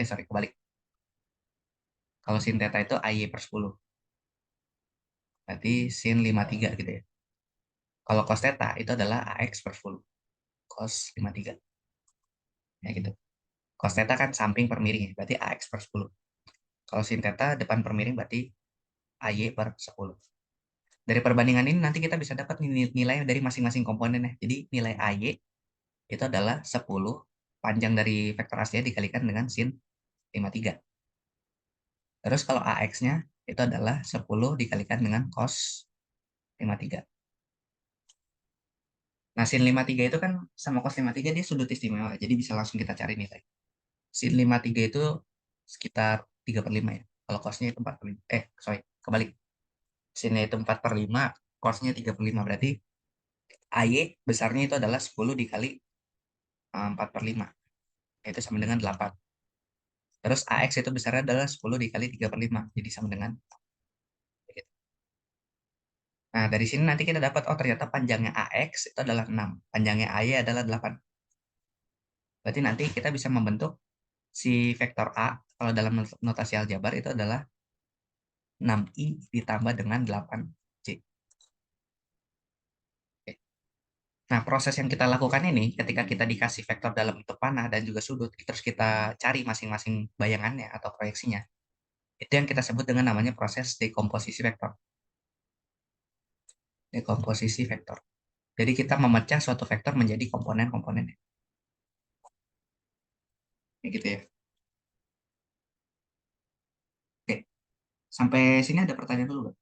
Sorry, kebalik. Kalau sin theta itu AY per 10. Berarti sin 53 gitu ya. Kalau cos theta itu adalah AX per 10. Cos 53. Ya gitu. Cos theta kan samping per miring ya, berarti AX per 10. Kalau sin theta depan per miring berarti AY per 10. Dari perbandingan ini nanti kita bisa dapat nilai dari masing-masing komponennya. Jadi nilai AY itu adalah 10 panjang dari vektor aslinya dikalikan dengan sin 53. Terus kalau AX-nya itu adalah 10 dikalikan dengan cos 53. Nah, sin 53 itu kan sama cos 53 dia sudut istimewa, jadi bisa langsung kita cari nilai. Sin 53 itu sekitar 3 per 5 ya. Kalau cosnya itu 4 per 5. Sorry, kebalik. Sinnya itu 4 per 5, cosnya 3 per 5. Berarti AY besarnya itu adalah 10 dikali 4 per 5. Itu sama dengan 8. Terus AX itu besarnya adalah 10 dikali 3 per 5. Jadi sama dengan. Nah, dari sini nanti kita dapat, oh ternyata panjangnya AX itu adalah 6. Panjangnya AY adalah 8. Berarti nanti kita bisa membentuk si vektor A, kalau dalam notasi aljabar itu adalah 6i ditambah dengan 8c. Oke. Nah, proses yang kita lakukan ini, ketika kita dikasih vektor dalam bentuk panah dan juga sudut, terus kita cari masing-masing bayangannya atau proyeksinya, itu yang kita sebut dengan namanya proses dekomposisi vektor. Dekomposisi vektor. Jadi kita memecah suatu vektor menjadi komponen-komponennya. Kayak gitu ya. Oke, sampai sini ada pertanyaan dulu, Bang?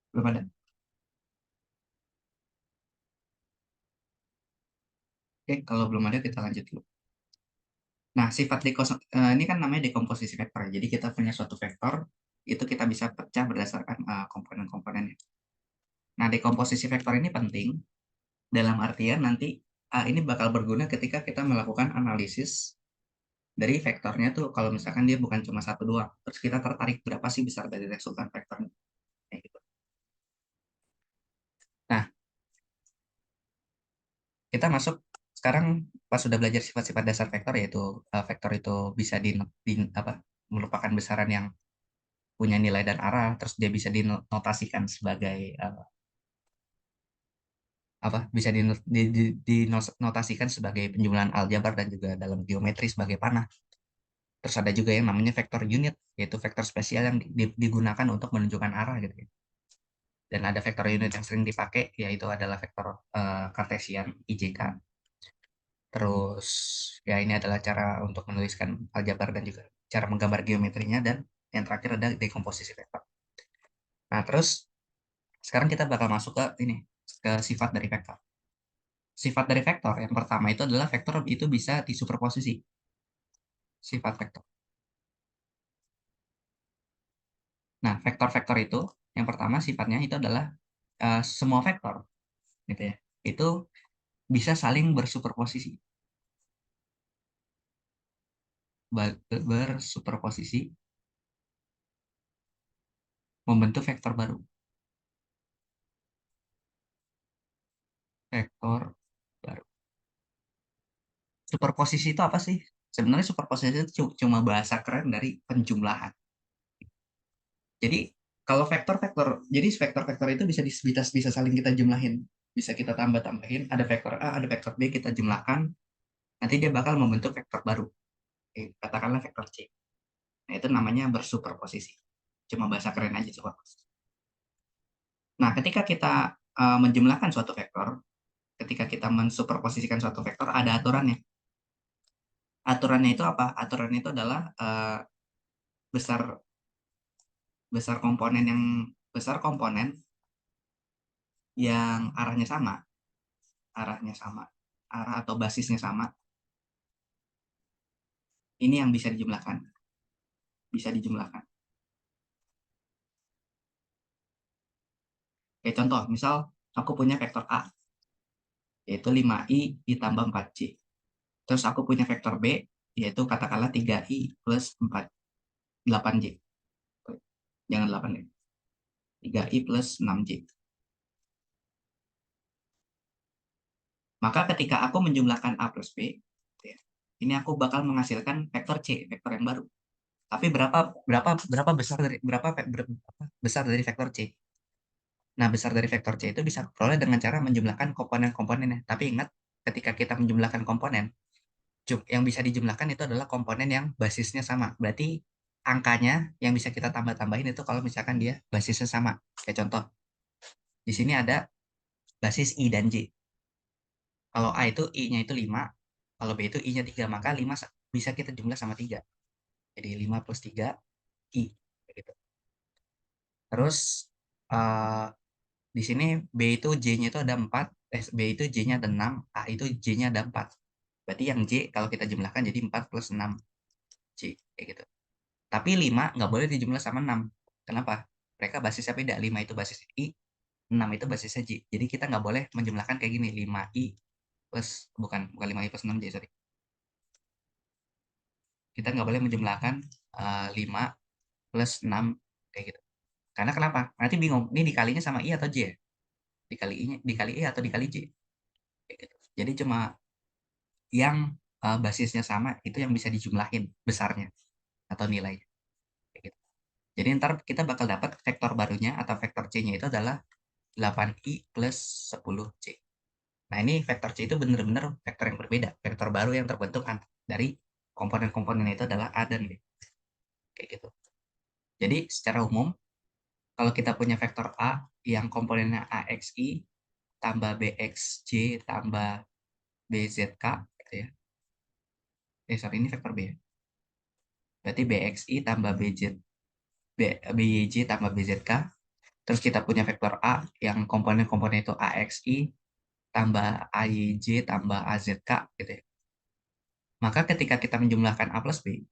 Belum ada? Oke, kalau belum ada kita lanjut dulu. Nah, sifat ini kan namanya dekomposisi vektor. Jadi kita punya suatu vektor, itu kita bisa pecah berdasarkan komponen-komponennya. Nah, dekomposisi vektor ini penting dalam artian nanti ini bakal berguna ketika kita melakukan analisis dari vektornya tuh, kalau misalkan dia bukan cuma satu dua, terus kita tertarik berapa sih besar dari resultan vektornya. Kayak gitu. Nah, kita masuk sekarang pas sudah belajar sifat-sifat dasar vektor, yaitu vektor itu bisa apa, merupakan besaran yang punya nilai dan arah, terus dia bisa dinotasikan sebagai apa, bisa dinotasikan sebagai penjumlahan aljabar dan juga dalam geometri sebagai panah. Terus ada juga yang namanya vektor unit, yaitu vektor spesial yang digunakan untuk menunjukkan arah gitu ya. Dan ada vektor unit yang sering dipakai, yaitu adalah vektor Cartesian IJK. Terus ya ini adalah cara untuk menuliskan aljabar dan juga cara menggambar geometrinya, dan yang terakhir ada dekomposisi vektor. Nah, terus sekarang kita bakal masuk ke ini, ke sifat dari vektor. Sifat dari vektor yang pertama itu adalah vektor itu bisa disuperposisi. Sifat vektor. Nah, vektor-vektor itu yang pertama sifatnya itu adalah semua vektor gitu ya. Itu bisa saling bersuperposisi. Bersuperposisi membentuk vektor baru. Vektor baru. Superposisi itu apa sih? Sebenarnya superposisi itu cuma bahasa keren dari penjumlahan. Jadi kalau vektor-vektor, jadi vektor-vektor itu bisa saling kita jumlahin, bisa kita tambah-tambahin. Ada vektor A, ada vektor B, kita jumlahkan, nanti dia bakal membentuk vektor baru. Katakanlah vektor C. Nah, itu namanya bersuperposisi. Cuma bahasa keren aja superposisi. Nah, ketika kita menjumlahkan suatu vektor, ketika kita mensuperposisikan suatu vektor, ada aturannya. Aturannya itu apa? Aturannya itu adalah besar besar komponen yang besar komponen yang arahnya sama, arah atau basisnya sama, ini yang bisa dijumlahkan. Kayak contoh, misal aku punya vektor A, yaitu 5i ditambah 4j. Terus aku punya vektor B, yaitu katakanlah 3i plus 8j. Jangan 8 ya. 3i plus 6j. Maka ketika aku menjumlahkan A plus B, ya, ini aku bakal menghasilkan vektor C, vektor yang baru. Tapi berapa besar dari vektor C? Nah, besar dari vektor C itu bisa peroleh dengan cara menjumlahkan komponen-komponennya. Tapi ingat, ketika kita menjumlahkan komponen, yang bisa dijumlahkan itu adalah komponen yang basisnya sama. Berarti angkanya yang bisa kita tambah-tambahin itu kalau misalkan dia basisnya sama. Kayak contoh, di sini ada basis I dan J. Kalau A itu I-nya itu 5, kalau B itu I-nya 3, maka 5 bisa kita jumlah sama 3. Jadi 5 plus 3, I. Gitu. Terus, eh, di sini B itu J-nya itu ada 4, B itu J-nya ada 6, A itu J-nya ada 4. Berarti yang J kalau kita jumlahkan jadi 4 plus 6, J. Kayak gitu. Tapi 5 nggak boleh dijumlah sama 6. Kenapa? Mereka basisnya beda. 5 itu basis I, 6 itu basisnya J. Jadi kita nggak boleh menjumlahkan kayak gini. 5i plus, bukan 5i plus 6J, sorry. Kita nggak boleh menjumlahkan 5 plus 6 kayak gitu. Karena kenapa? Nanti bingung, ini dikalinya sama I atau J ya? Dikali I atau dikali J? Kayak gitu. Jadi cuma yang basisnya sama itu yang bisa dijumlahin besarnya atau nilainya. Kayak gitu. Jadi ntar kita bakal dapat vektor barunya atau vektor C-nya itu adalah 8i plus 10j. Nah, ini vektor C itu benar-benar vektor yang berbeda, vektor baru yang terbentuk dari komponen-komponen itu adalah A dan B. Kayak gitu. Jadi secara umum, kalau kita punya vektor A yang komponennya AXI tambah BXJ tambah BZK, gitu ya. Sorry, ini vektor B ya. Berarti BXI tambah BYJ tambah BZK. Terus kita punya vektor A yang komponen-komponen itu AXI tambah AYJ tambah AZK, gitu ya. Maka ketika kita menjumlahkan A plus B,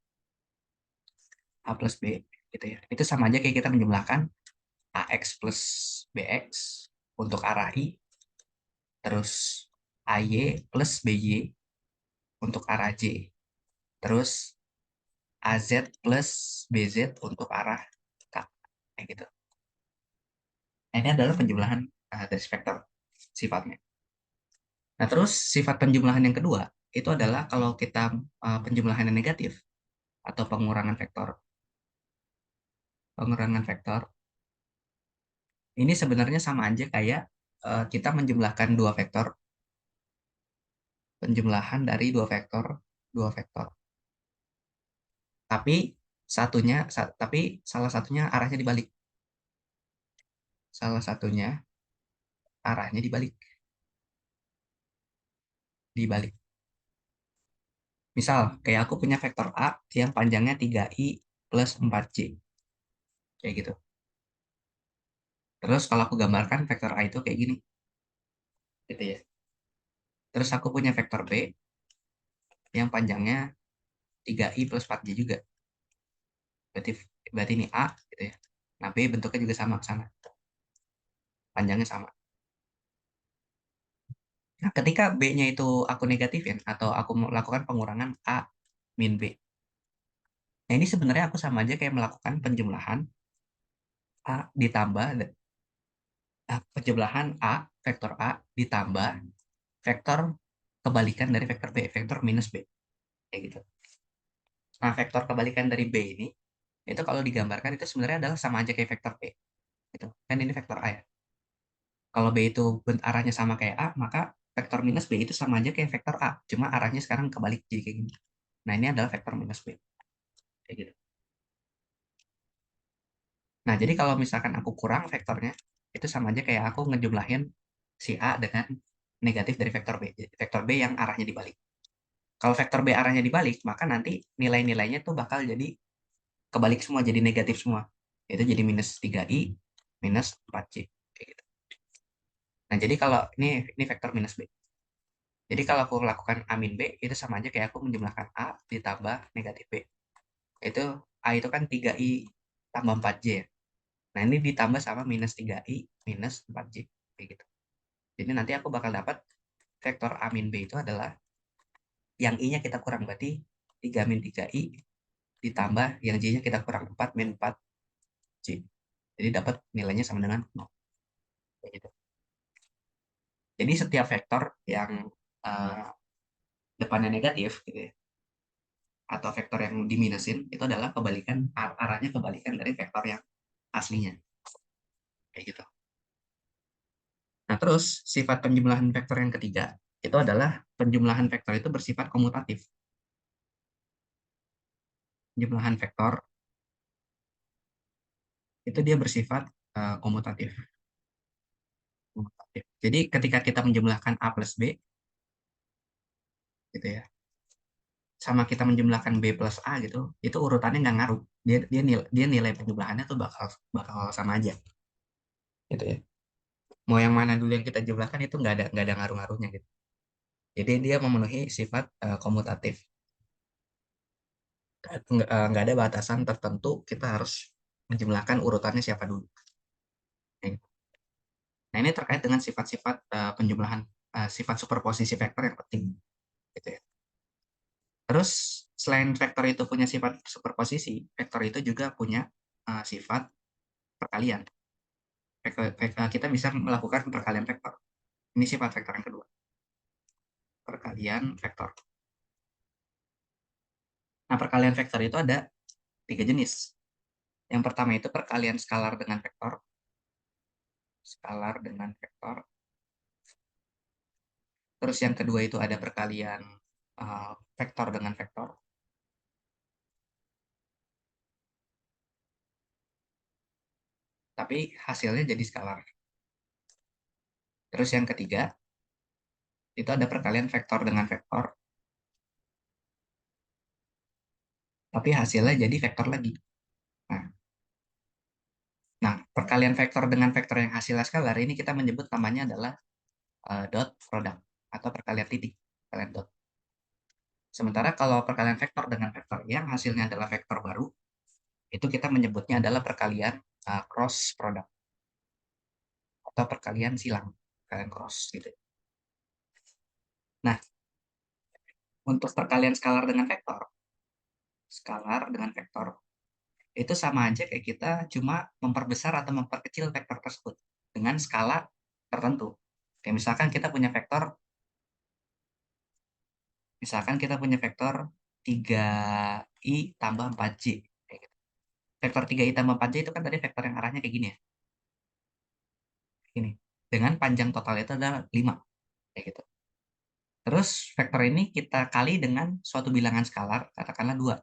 gitu ya, itu sama aja kayak kita menjumlahkan AX plus BX untuk arah I, terus AY plus BY untuk arah J, terus AZ plus BZ untuk arah K, kayak gitu. Nah, ini adalah penjumlahan dari vektor sifatnya. Nah, terus sifat penjumlahan yang kedua itu adalah kalau kita penjumlahan yang negatif atau pengurangan vektor, ini sebenarnya sama aja kayak kita menjumlahkan penjumlahan dari dua vektor. Tapi tapi salah satunya arahnya dibalik. Salah satunya arahnya dibalik. Dibalik. Misal, kayak aku punya vektor A yang panjangnya 3i plus 4j. Kayak gitu. Terus kalau aku gambarkan vektor A itu kayak gini. Gitu ya. Terus aku punya vektor B yang panjangnya 3i plus 4j juga. Berarti, berarti ini A gitu ya. Nah, B bentuknya juga sama sana. Panjangnya sama. Nah, ketika B-nya itu aku negatifin atau aku melakukan pengurangan A min B. Nah, ini sebenarnya aku sama aja kayak melakukan penjumlahan A ditambah penjumlahan A, vektor A ditambah vektor kebalikan dari vektor B, vektor minus B. Kayak gitu. Nah, vektor kebalikan dari B ini, itu kalau digambarkan itu sebenarnya adalah sama aja kayak vektor B. Gitu. Kan ini vektor A ya. Kalau B itu arahnya sama kayak A, maka vektor minus B itu sama aja kayak vektor A. Cuma arahnya sekarang kebalik jadi kayak gini. Nah, ini adalah vektor minus B. Kayak gitu. Nah, jadi kalau misalkan aku kurang vektornya, itu sama aja kayak aku ngejumlahin si A dengan negatif dari vektor B. Vektor B yang arahnya dibalik. Kalau vektor B arahnya dibalik, maka nanti nilai-nilainya tuh bakal jadi kebalik semua, jadi negatif semua. Itu jadi minus 3i, minus 4c. Kayak gitu. Nah, jadi kalau ini vektor minus B. Jadi kalau aku lakukan A min B, itu sama aja kayak aku menjumlahkan A ditambah negatif B. Itu A itu kan 3i tambah 4j ya. Nah, ini ditambah sama minus 3i minus 4j. Kayak gitu. Jadi nanti aku bakal dapat vektor A min B itu adalah yang I-nya kita kurang, berarti 3 min 3I ditambah yang J-nya kita kurang 4 min 4J. Jadi dapat nilainya sama dengan 0. Kayak gitu. Jadi setiap vektor yang uh, depannya negatif gitu ya, atau vektor yang diminusin itu adalah kebalikan, arahnya kebalikan dari vektor yang aslinya. Kayak gitu. Nah, terus sifat penjumlahan vektor yang ketiga itu adalah penjumlahan vektor itu bersifat komutatif. Penjumlahan vektor itu dia bersifat komutatif. Komutatif. Jadi ketika kita menjumlahkan A plus B, gitu ya, sama kita menjumlahkan B plus A gitu, itu urutannya nggak ngaruh. Dia nilai penjumlahannya tuh bakal bakal sama aja, gitu ya. Mau yang mana dulu yang kita jumlahkan itu nggak ada ngaruh-ngaruhnya gitu. Jadi dia memenuhi sifat komutatif. Nggak ada batasan tertentu kita harus menjumlahkan urutannya siapa dulu. Nah, ini terkait dengan sifat-sifat penjumlahan sifat superposisi vektor yang penting, gitu ya. Terus selain vektor itu punya sifat superposisi, vektor itu juga punya sifat perkalian. Kita bisa melakukan perkalian vektor. Ini sifat vektor yang kedua, perkalian vektor. Nah, perkalian vektor itu ada 3 jenis. Yang pertama itu perkalian skalar dengan vektor, skalar dengan vektor. Terus yang kedua itu ada perkalian vektor dengan vektor. Tapi hasilnya jadi skalar. Terus yang ketiga itu ada perkalian vektor dengan vektor, tapi hasilnya jadi vektor lagi. Nah, nah, perkalian vektor dengan vektor yang hasilnya skalar ini kita menyebut namanya adalah dot product atau perkalian titik, perkalian dot. Sementara kalau perkalian vektor dengan vektor yang hasilnya adalah vektor baru, itu kita menyebutnya adalah perkalian cross product atau perkalian silang, perkalian cross gitu. Nah, untuk perkalian skalar dengan vektor itu sama aja kayak kita cuma memperbesar atau memperkecil vektor tersebut dengan skala tertentu. Kayak misalkan kita punya vektor 3i tambah 4j. Kayak gitu. Vektor 3i tambah 4j itu kan tadi vektor yang arahnya kayak gini ya. Ini. Dengan panjang total itu adalah 5. Kayak gitu. Terus vektor ini kita kali dengan suatu bilangan skalar, katakanlah 2.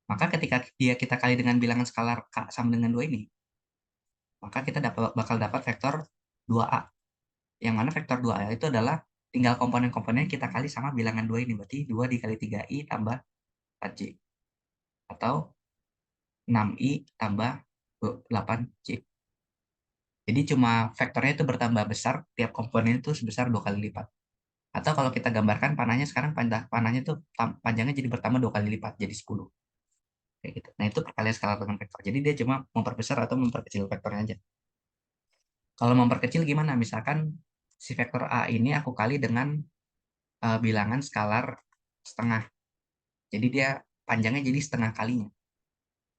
Maka ketika kita kali dengan bilangan skalar k sama dengan 2 ini, maka kita bakal dapat vektor 2a. Yang mana vektor 2a itu adalah tinggal komponen-komponen kita kali sama bilangan 2 ini. Berarti 2 dikali 3i tambah 4j. Atau 6i tambah 8j. Jadi cuma vektornya itu bertambah besar, tiap komponen itu sebesar 2 kali lipat. Atau kalau kita gambarkan panahnya sekarang, panahnya itu panjangnya jadi bertambah 2 kali lipat, jadi 10. Kayak gitu. Nah, itu perkalian skalar dengan vektor. Jadi dia cuma memperbesar atau memperkecil vektornya aja. Kalau memperkecil gimana? Misalkan si vektor A ini aku kali dengan bilangan skalar setengah. Jadi dia panjangnya jadi setengah kalinya.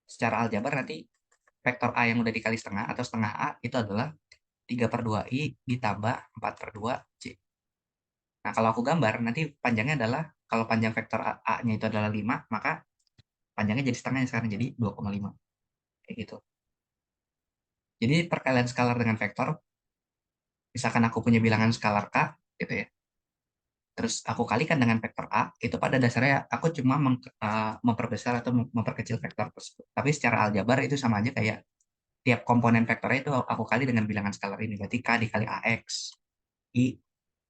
Secara aljabar nanti vektor A yang udah dikali setengah atau setengah A itu adalah 3 per 2i ditambah 4 per 2j. Nah, kalau aku gambar, nanti panjangnya adalah, kalau panjang vektor A-nya itu adalah 5, maka panjangnya jadi setengahnya sekarang, jadi 2,5. Kayak gitu. Jadi perkalian skalar dengan vektor, misalkan aku punya bilangan skalar K, gitu ya. Terus aku kalikan dengan vektor A, itu pada dasarnya aku cuma memperbesar atau memperkecil vektor tersebut. Tapi secara aljabar itu sama aja kayak tiap komponen vektornya itu aku kali dengan bilangan skalar ini. Berarti K dikali AX, I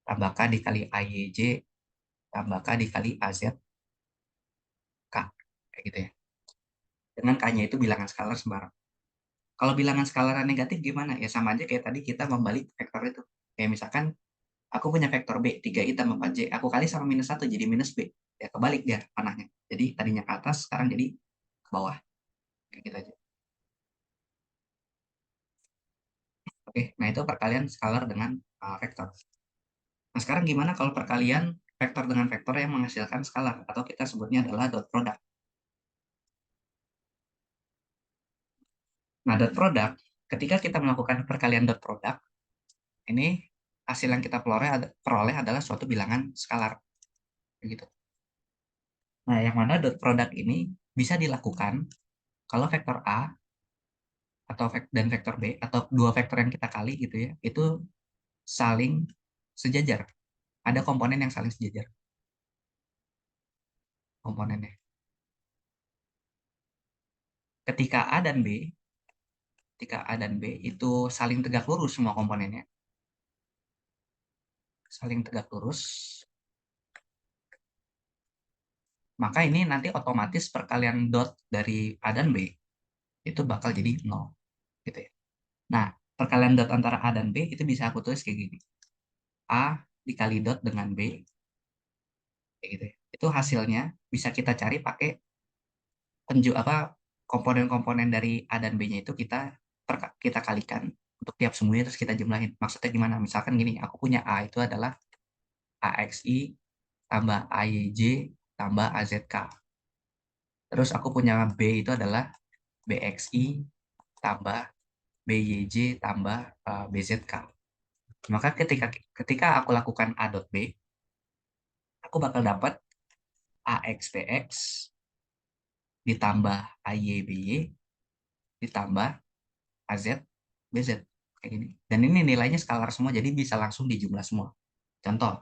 tambah K dikali AYJ, tambah K dikali AZ, K. Kayak gitu ya. Dengan K-nya itu bilangan skalar sembarang. Kalau bilangan skalar negatif gimana? Ya sama aja kayak tadi kita membalik vektor itu. Kayak misalkan aku punya vektor B, 3i tambah 4j. Aku kali sama minus 1 jadi minus B. Ya kebalik dia panahnya. Jadi tadinya ke atas, sekarang jadi ke bawah. Kayak gitu aja. Oke, nah itu perkalian skalar dengan vektor. Nah, sekarang gimana kalau perkalian vektor dengan vektor yang menghasilkan skalar, atau kita sebutnya adalah dot product. Nah, dot product, ketika kita melakukan perkalian dot product, ini hasil yang kita peroleh adalah suatu bilangan skalar. Begitu. Nah, yang mana dot product ini bisa dilakukan kalau vektor A atau dan vektor B, atau dua vektor yang kita kali gitu ya, itu saling sejajar. Ada komponen yang saling sejajar komponennya. Ketika A dan B, ketika A dan B itu saling tegak lurus semua komponennya, saling tegak lurus, maka ini nanti otomatis perkalian dot dari A dan B itu bakal jadi 0 gitu ya. Nah, perkalian dot antara A dan B itu bisa aku tulis kayak gini. A dikali dot dengan B kayak gitu ya. Itu hasilnya bisa kita cari pakai komponen-komponen dari A dan B-nya itu kita kalikan untuk tiap semuanya, terus kita jumlahin. Maksudnya gimana? Misalkan gini, aku punya A itu adalah AXI tambah AYJ tambah AZK. Terus aku punya B itu adalah BXI tambah BYJ tambah BZK. Maka ketika ketika aku lakukan A dot B, aku bakal dapat AXBX ditambah AYBY ditambah AZBZ kayak gini. Dan ini nilainya skalar semua, jadi bisa langsung dijumlah semua. Contoh,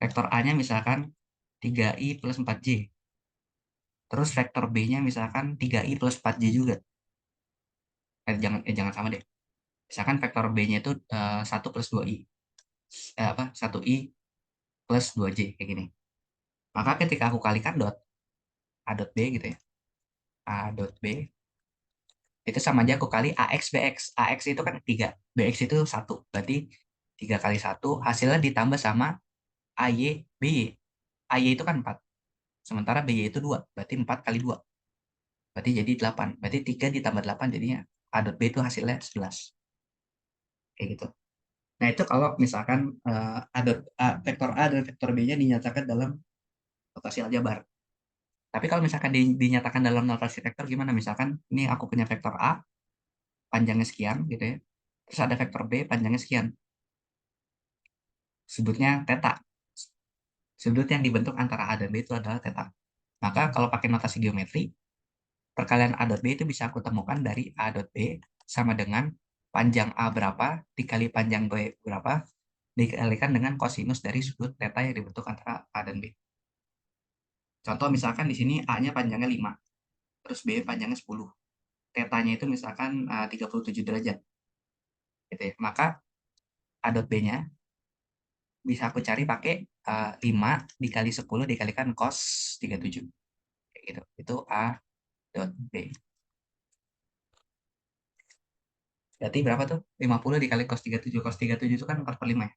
vektor A-nya misalkan 3i plus 4j. Terus vektor B-nya misalkan 3i plus 4j juga. Jangan sama deh. Misalkan vektor B-nya itu 1 plus 2i. 1i plus 2j kayak gini. Maka ketika aku kalikan dot A dot B gitu ya. A dot B itu sama aja aku kali AX BX. AX itu kan 3, BX itu 1. Berarti 3 kali 1 hasilnya ditambah sama AY BY. AY itu kan 4. Sementara BY itu 2. Berarti 4 kali 2. Berarti jadi 8. Berarti 3 ditambah 8 jadinya A dot B itu hasilnya 11. Kayak gitu. Nah, itu kalau misalkan vektor A dan vektor B-nya dinyatakan dalam notasi aljabar. Tapi kalau misalkan dinyatakan dalam notasi vektor gimana? Misalkan ini aku punya vektor A, panjangnya sekian gitu ya. Terus ada vektor B, panjangnya sekian. Sebutnya theta. Sudut yang dibentuk antara A dan B itu adalah theta. Maka kalau pakai notasi geometri, perkalian A dot B itu bisa aku temukan dari A dot B sama dengan panjang A berapa dikali panjang B berapa dikalikan dengan kosinus dari sudut theta yang dibentuk antara A dan B. Contoh misalkan di sini A-nya panjangnya 5, terus B panjangnya 10. Tetanya itu misalkan 37 derajat. Gitu ya. Maka A dot B-nya bisa aku cari pakai 5 dikali 10 dikalikan cos 37. Kayak gitu. Itu A dot B. Berarti berapa tuh? 50 dikali cos 37. Cos 37 itu kan 4 per 5 ya.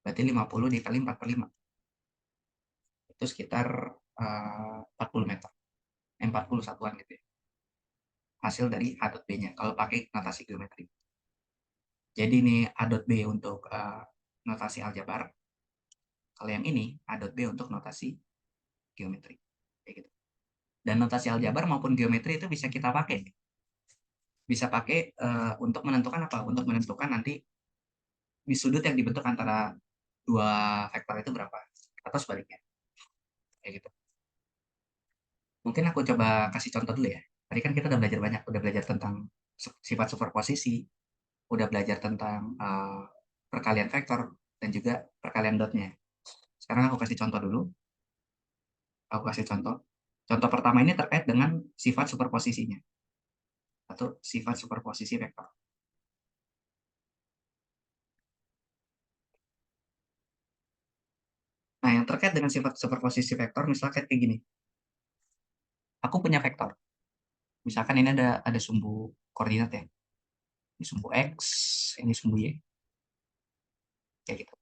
Berarti 50 dikali 4 per 5. Itu sekitar 40 meter. 40 satuan gitu ya. Hasil dari A dot B-nya. Kalau pakai notasi geometri. Jadi ini A dot B untuk notasi aljabar. Kalau yang ini A dot B untuk notasi geometri. Kayak gitu. Dan notasi aljabar maupun geometri itu bisa kita pakai. Bisa pakai untuk menentukan apa? Untuk menentukan nanti di sudut yang dibentuk antara dua vektor itu berapa. Atau sebaliknya. Kayak gitu. Mungkin aku coba kasih contoh dulu ya. Tadi kan kita udah belajar banyak, udah belajar tentang sifat superposisi, udah belajar tentang perkalian vektor, dan juga perkalian dotnya. Sekarang aku kasih contoh dulu. Aku kasih contoh. Contoh pertama ini terkait dengan sifat superposisinya, atau sifat superposisi vektor. Nah, yang terkait dengan sifat superposisi vektor, misalkan kayak gini. Aku punya vektor. Misalkan ini ada sumbu koordinat ya. Ini sumbu X, ini sumbu Y. Kayak gitu.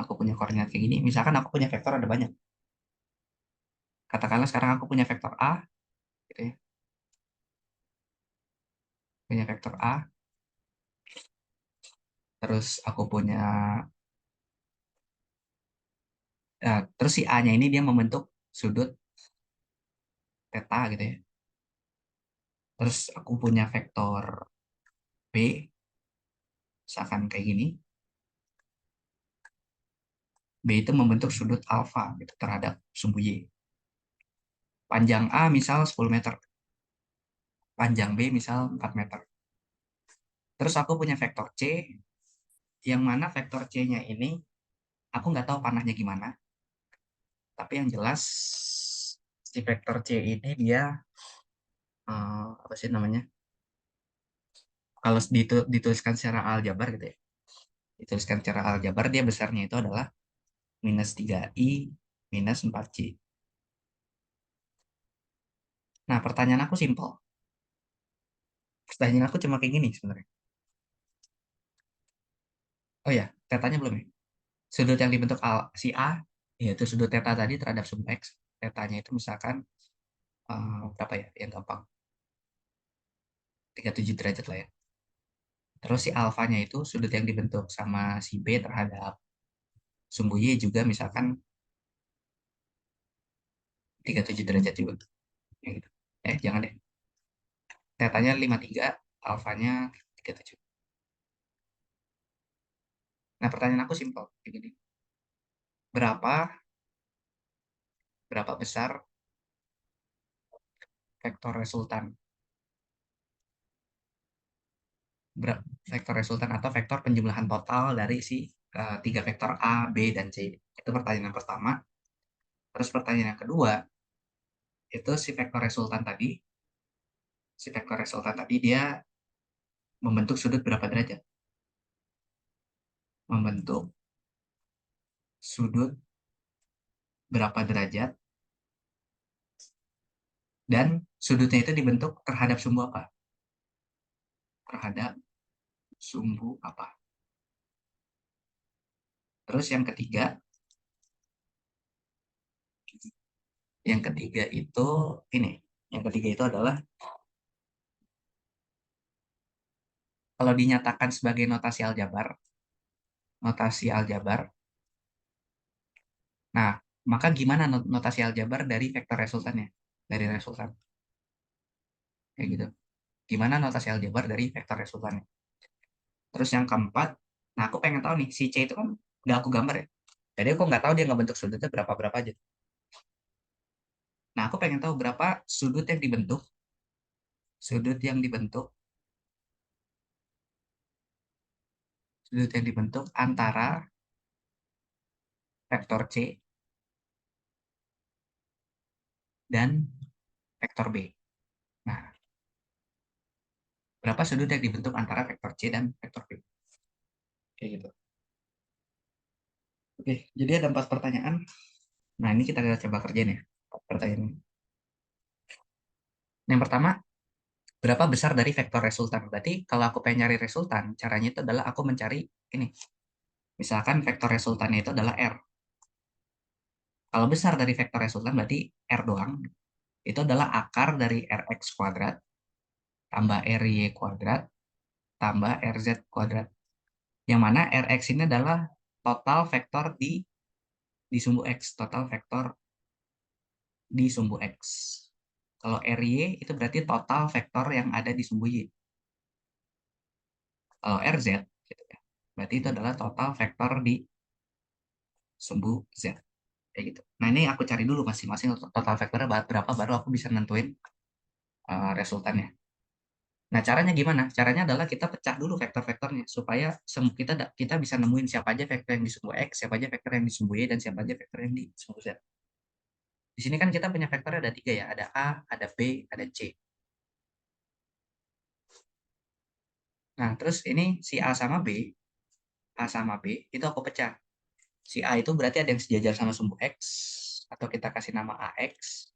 Aku punya koordinat kayak gini. Misalkan aku punya vektor ada banyak. Katakanlah sekarang aku punya vektor A, gitu ya. Punya vektor A. Terus aku punya, terus si A-nya ini dia membentuk sudut theta gitu ya. Terus aku punya vektor B, misalkan kayak gini. B itu membentuk sudut alfa gitu terhadap sumbu Y. Panjang A misal 10 meter, panjang B misal 4 meter. Terus aku punya vektor C, yang mana vektor C-nya ini aku nggak tahu panahnya gimana, tapi yang jelas si vektor C ini dia apa sih namanya? Kalau dituliskan secara aljabar gitu ya, dituliskan secara aljabar dia besarnya itu adalah minus 3i minus 4c. Nah, pertanyaan aku simpel. Pertanyaan aku cuma kayak gini sebenarnya. Oh ya, tetanya belum ya. Sudut yang dibentuk si A, yaitu sudut theta tadi terhadap sumbu X. Tetanya itu misalkan berapa ya, yang gampang. 37 derajat lah ya. Terus si alfanya itu sudut yang dibentuk sama si B terhadap sumbu Y juga misalkan 37 derajat juga. Ya gitu. Jangan deh. Tetanya 53, alfanya 37. Nah, pertanyaan aku simpel. Kayak gini. Berapa, berapa besar vektor resultan? Vektor resultan atau vektor penjumlahan total dari si tiga vektor A, B, dan C. Itu pertanyaan yang pertama. Terus pertanyaan yang kedua, itu si vektor resultan tadi dia membentuk sudut berapa derajat? Membentuk sudut berapa derajat dan sudutnya itu dibentuk terhadap sumbu apa? Terhadap sumbu apa? Terus yang ketiga itu ini, yang ketiga itu adalah kalau dinyatakan sebagai notasi aljabar. Nah, maka gimana notasi aljabar dari vektor resultannya? Dari resultan. Kayak gitu. Gimana notasi aljabar dari vektor resultannya? Terus yang keempat, nah aku pengen tahu nih, si C itu kan nggak aku gambar ya. Jadi aku nggak tahu dia nggak bentuk sudutnya berapa-berapa aja. Nah, aku pengen tahu berapa sudut yang dibentuk, sudut yang dibentuk antara vektor C dan vektor B. Nah, berapa sudut yang dibentuk antara vektor C dan vektor B? Kayak gitu. Oke, jadi ada 4 pertanyaan. Nah, ini kita coba kerjain ya. Pertanyaan. Yang pertama, berapa besar dari vektor resultan? Berarti kalau aku pengen nyari resultan, caranya itu adalah aku mencari ini. Misalkan vektor resultannya itu adalah R. Kalau besar dari vektor resultan berarti R doang. Itu adalah akar dari Rx kuadrat tambah Ry kuadrat tambah Rz kuadrat. Yang mana Rx ini adalah total vektor di sumbu X. Total vektor di sumbu X. Kalau Ry itu berarti total vektor yang ada di sumbu Y. Kalau Rz, gitu ya, berarti itu adalah total vektor di sumbu Z. Kayak gitu. Nah, ini aku cari dulu masing-masing total vektornya berapa, baru aku bisa nentuin resultannya. Nah, caranya gimana? Caranya adalah kita pecah dulu vektor-vektornya supaya kita bisa nemuin siapa aja vektor yang di sumbu X, siapa aja vektor yang di sumbu Y, dan siapa aja vektor yang di sumbu Z. Di sini kan kita punya vektornya ada 3 ya, ada A, ada B, ada C. Nah, terus ini si A sama B itu aku pecah. Si A itu berarti ada yang sejajar sama sumbu X, atau kita kasih nama AX.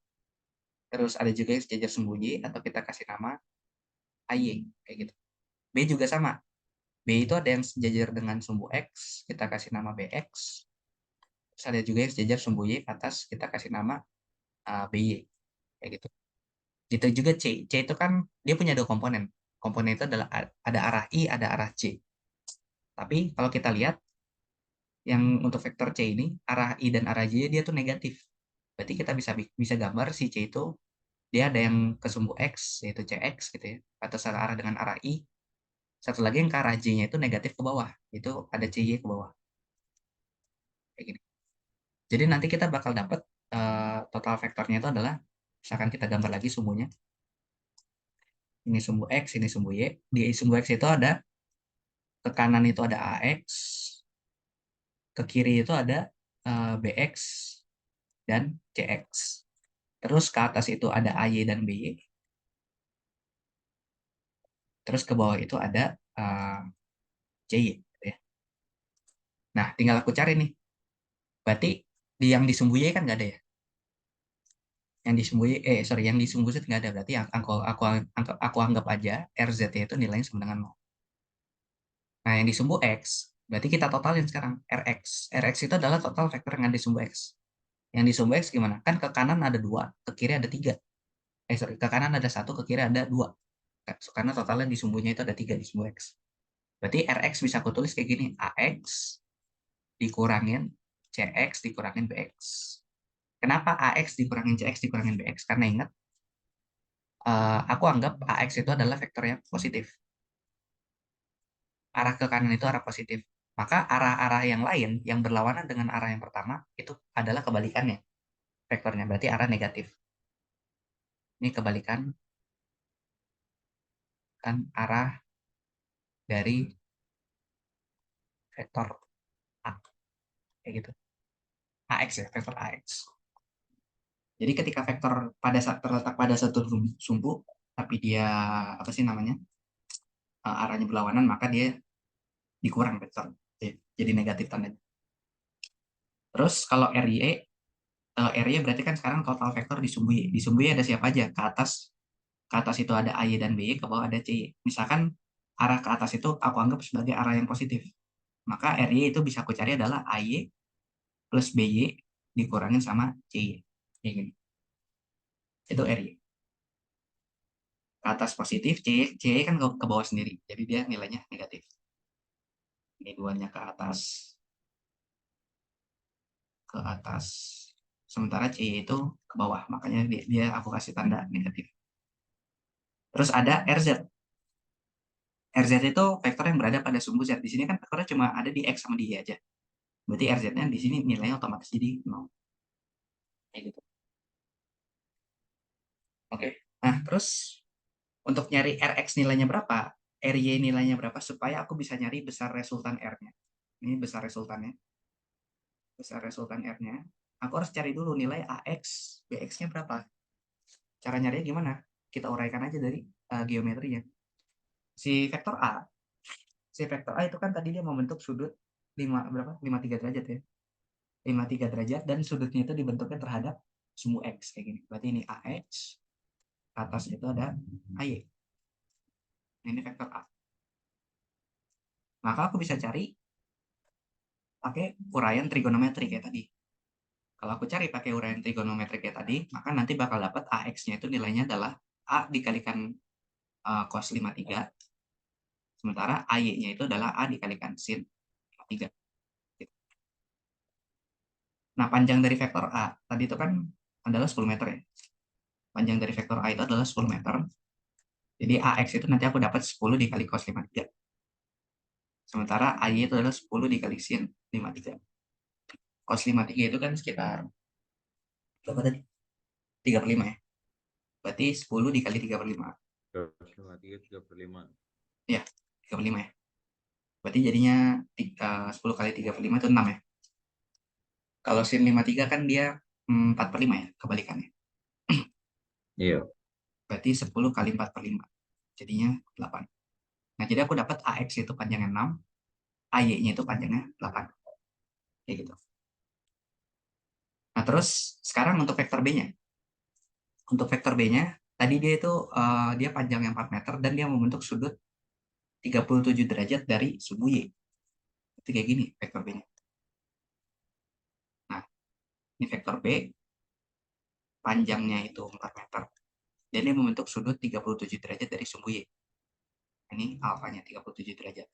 Terus ada juga yang sejajar sumbu Y, atau kita kasih nama AY, kayak gitu. B juga sama. B itu ada yang sejajar dengan sumbu X, kita kasih nama BX. Terus ada juga yang sejajar sumbu Y atas, kita kasih nama BY. Kayak gitu. Gitu juga C. C itu kan dia punya 2 komponen. Komponen itu adalah ada arah I, ada arah C. Tapi kalau kita lihat yang untuk vektor C ini, arah I dan arah J dia tuh negatif. Berarti kita bisa bisa gambar si C itu dia ada yang ke sumbu X, yaitu CX gitu ya, atau arah dengan arah I. Satu lagi yang ke arah J-nya itu negatif ke bawah, itu ada CY ke bawah. Kayak gini. Jadi nanti kita bakal dapat total vektornya itu adalah, misalkan kita gambar lagi sumbunya, ini sumbu X, ini sumbu Y. Di sumbu X itu ada, ke kanan itu ada AX, ke kiri itu ada BX, dan CX. Terus ke atas itu ada AY dan BY. Terus ke bawah itu ada CY. Gitu ya. Nah, tinggal aku cari nih. Berarti di yang di sumbu Y kan nggak ada ya? Yang di sumbu Y, sorry, yang di sumbu Z nggak ada. Berarti aku anggap aja RZ itu nilainya sama dengan 0. Nah, yang di sumbu X, berarti kita totalin sekarang RX. RX itu adalah total vektor yang ada di sumbu X. Yang di sumbu X gimana? Kan ke kanan ada 2, ke kiri ada 3. Sorry, ke kanan ada 1, ke kiri ada 2. Karena totalnya di sumbunya itu ada 3 di sumbu X. Berarti RX bisa aku tulis kayak gini. AX dikurangin CX dikurangin BX. Kenapa AX dikurangin CX dikurangin BX? Karena ingat, aku anggap AX itu adalah vektor yang positif. Arah ke kanan itu arah positif. Maka arah-arah yang lain yang berlawanan dengan arah yang pertama itu adalah kebalikannya vektornya. Berarti arah negatif. Ini kebalikan kan arah dari vektor A. Kayak gitu. AX ya, vektor AX. Jadi ketika vektor pada saat terletak pada satu sumbu, tapi dia apa sih namanya, arahnya berlawanan, maka dia dikurang vektor. Jadi negatif tandanya. Terus kalau RY, RY berarti kan sekarang total vektor di sumbu Y. Di sumbu Y ada siapa aja? Ke atas itu ada AY dan BY, ke bawah ada CY. Misalkan arah ke atas itu aku anggap sebagai arah yang positif. Maka RY itu bisa aku cari adalah AY plus BY dikurangin sama CY. Kayak gini. Itu RY. Ke atas positif, CY kan ke bawah sendiri. Jadi dia nilainya negatif. Ini duanya ke atas. Sementara CY itu ke bawah. Makanya dia aku kasih tanda negatif. Terus ada RZ. RZ itu vektor yang berada pada sumbu Z. Di sini kan vektornya cuma ada di X sama di Y aja. Berarti RZ-nya di sini nilainya otomatis jadi 0. Kayak gitu. Oke. Nah, terus untuk nyari RX nilainya berapa, RY nilainya berapa, supaya aku bisa nyari besar resultan R-nya. Ini besar resultannya. Besar resultan R-nya. Aku harus cari dulu nilai AX, BX-nya berapa. Cara nyarinya gimana? Kita uraikan aja dari geometrinya. Si vektor A, si vektor A itu kan tadi dia membentuk sudut 5 berapa? 53 derajat ya. 53 derajat dan sudutnya itu dibentuknya terhadap sumbu X kayak gini. Berarti ini AX, atas itu ada AY. Ini vektor A. Maka aku bisa cari pakai uraian trigonometri kayak tadi. Kalau aku cari pakai uraian trigonometri kayak tadi, maka nanti bakal dapat AX-nya itu nilainya adalah A dikalikan cos 53, sementara AY-nya itu adalah A dikalikan sin 53. Nah, panjang dari vektor A tadi itu kan adalah 10 meter ya. Panjang dari vektor A itu adalah 10 meter. Jadi AX itu nanti aku dapat 10 dikali cos 53. Sementara AY itu adalah 10 dikali sin 53. Cos 53 itu kan sekitar berapa tadi? 35 ya. Berarti 10 dikali 35. 3 per 5. Ya, 35 ya. Berarti jadinya 10 kali 35 itu 6 ya. Kalau sin 53 kan dia 4 per 5 ya, kebalikannya. Iya. Berarti 10 kali 4 per 5. Jadinya 8. Nah, jadi aku dapat AX itu panjangnya 6, AY-nya itu panjangnya 8. Kayak gitu. Nah, terus sekarang untuk vektor B-nya. Untuk vektor B-nya, tadi dia itu dia panjangnya 4 meter dan dia membentuk sudut 37 derajat dari sumbu Y. Itu kayak gini vektor B-nya. Nah, ini vektor B, panjangnya itu 4 meter. Dan dia membentuk sudut 37 derajat dari sumbu Y. Ini alfanya 37 derajat.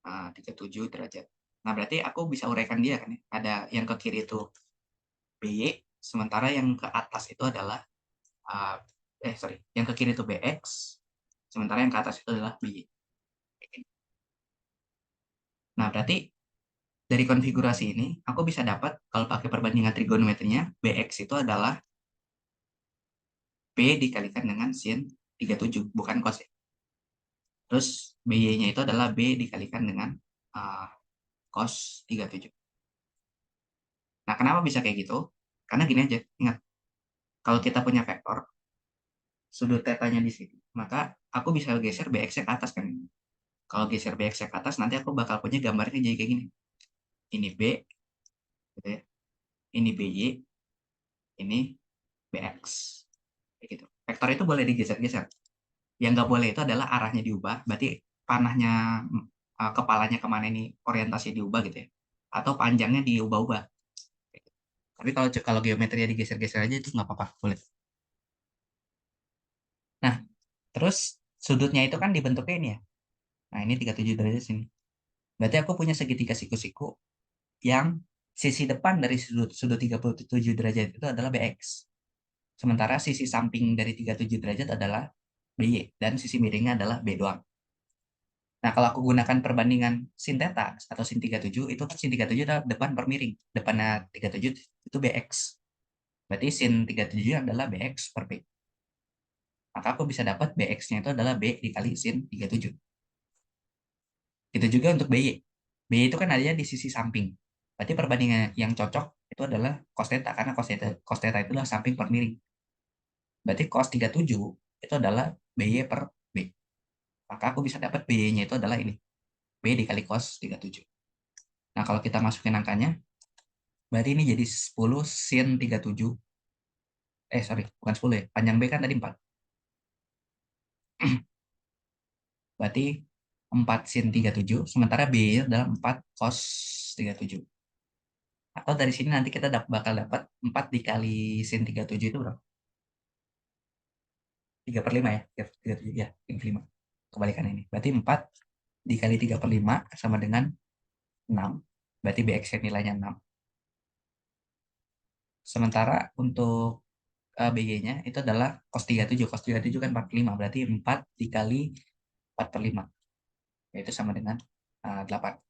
37 derajat. Nah, berarti aku bisa uraikan dia kan ya. Ada yang ke kiri itu BY, sementara yang ke atas itu adalah uh, sorry, yang ke kiri itu BX, sementara yang ke atas itu adalah BY. Nah, berarti dari konfigurasi ini aku bisa dapat kalau pakai perbandingan trigonometrinya BX itu adalah B dikalikan dengan sin 37, bukan cos ya. Terus BY-nya itu adalah B dikalikan dengan uh, cos 37. Nah, kenapa bisa kayak gitu? Karena gini aja, ingat, kalau kita punya vektor, sudut tetanya di sini, maka aku bisa geser BX-nya ke atas kan. Kalau geser BX-nya ke atas, nanti aku bakal punya gambarnya jadi kayak gini. Ini B, gitu ya. Ini BY, ini BX. Kayak gitu. Vektor itu boleh digeser-geser. Yang nggak boleh itu adalah arahnya diubah, berarti panahnya, kepalanya kemana ini orientasi diubah gitu ya. Atau panjangnya diubah-ubah. Tapi kalau kalau geometrinya digeser-geser aja itu nggak apa-apa, boleh. Nah, terus sudutnya itu kan dibentuknya ini ya. Nah, ini 37 derajat sini. Berarti aku punya segitiga siku-siku yang sisi depan dari sudut sudut 37 derajat itu adalah BX. Sementara sisi samping dari 37 derajat adalah BY dan sisi miringnya adalah B doang. Nah, kalau aku gunakan perbandingan sin theta atau sin 37, itu kan sin 37 adalah depan per miring. Depannya 37 itu BX. Berarti sin 37 adalah BX per B. Maka aku bisa dapat BX-nya itu adalah B dikali sin 37. Itu juga untuk BY. BY itu kan adanya di sisi samping. Berarti perbandingan yang cocok itu adalah cos theta, karena cos theta itu adalah samping per miring. Berarti cos 37 itu adalah BY per B. Maka aku bisa dapat BY-nya itu adalah ini. B dikali cos 37. Nah, kalau kita masukin angkanya, berarti ini jadi 10 sin 37. Sorry, bukan 10 ya. Panjang B kan tadi 4. Berarti 4 sin 37, sementara B adalah 4 cos 37. Atau dari sini nanti kita bakal dapat 4 dikali sin 37 itu berapa? 3/5 ya? 37, ya, 3/5. Kebalikan ini. Berarti 4 dikali 3/5 sama dengan 6. Berarti BX nilainya 6. Sementara untuk BG-nya itu adalah cos 37. Cos 37 kan 45. Berarti 4 dikali 4/5. Yaitu sama dengan 8.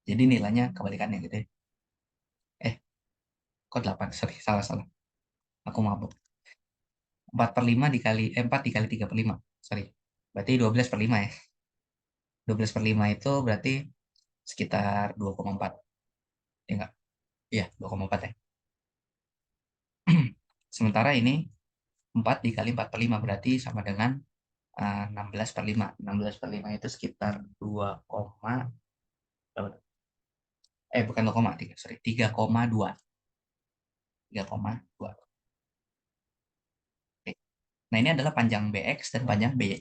Jadi nilainya kebalikannya gitu ya. Eh, kok 8? Sorry, salah-salah. Aku mabuk. 4/5 dikali, 4 dikali 3/5. Sorry. Berarti 12/5 ya. 12/5 itu berarti sekitar 2,4. Ya enggak? Iya, 2,4 ya. Sementara ini 4 dikali 4/5 berarti sama dengan 16/5. 16/5 itu sekitar 2, bukan 2,3, sorry, 3,2. 3,2. Oke. Nah, ini adalah panjang BX dan panjang BY.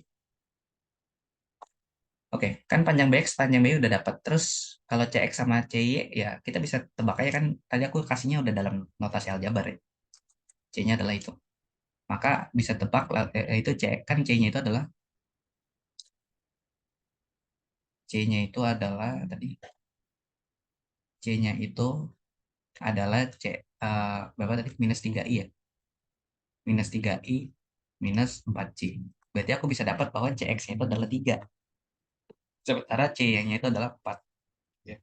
Oke, kan panjang BX, panjang BY udah dapat. Terus kalau CX sama CY ya kita bisa tebak aja kan. Tadi aku kasihnya udah dalam notasi aljabar ya. C-nya adalah itu. Maka bisa tebak itu C, kan C-nya itu adalah C-nya itu adalah tadi C-nya itu adalah berapa tadi? Minus 3i ya. Minus 3i minus 4c. Berarti aku bisa dapat bahwa CX-nya itu adalah 3. Sementara C-nya itu adalah 4. Ya.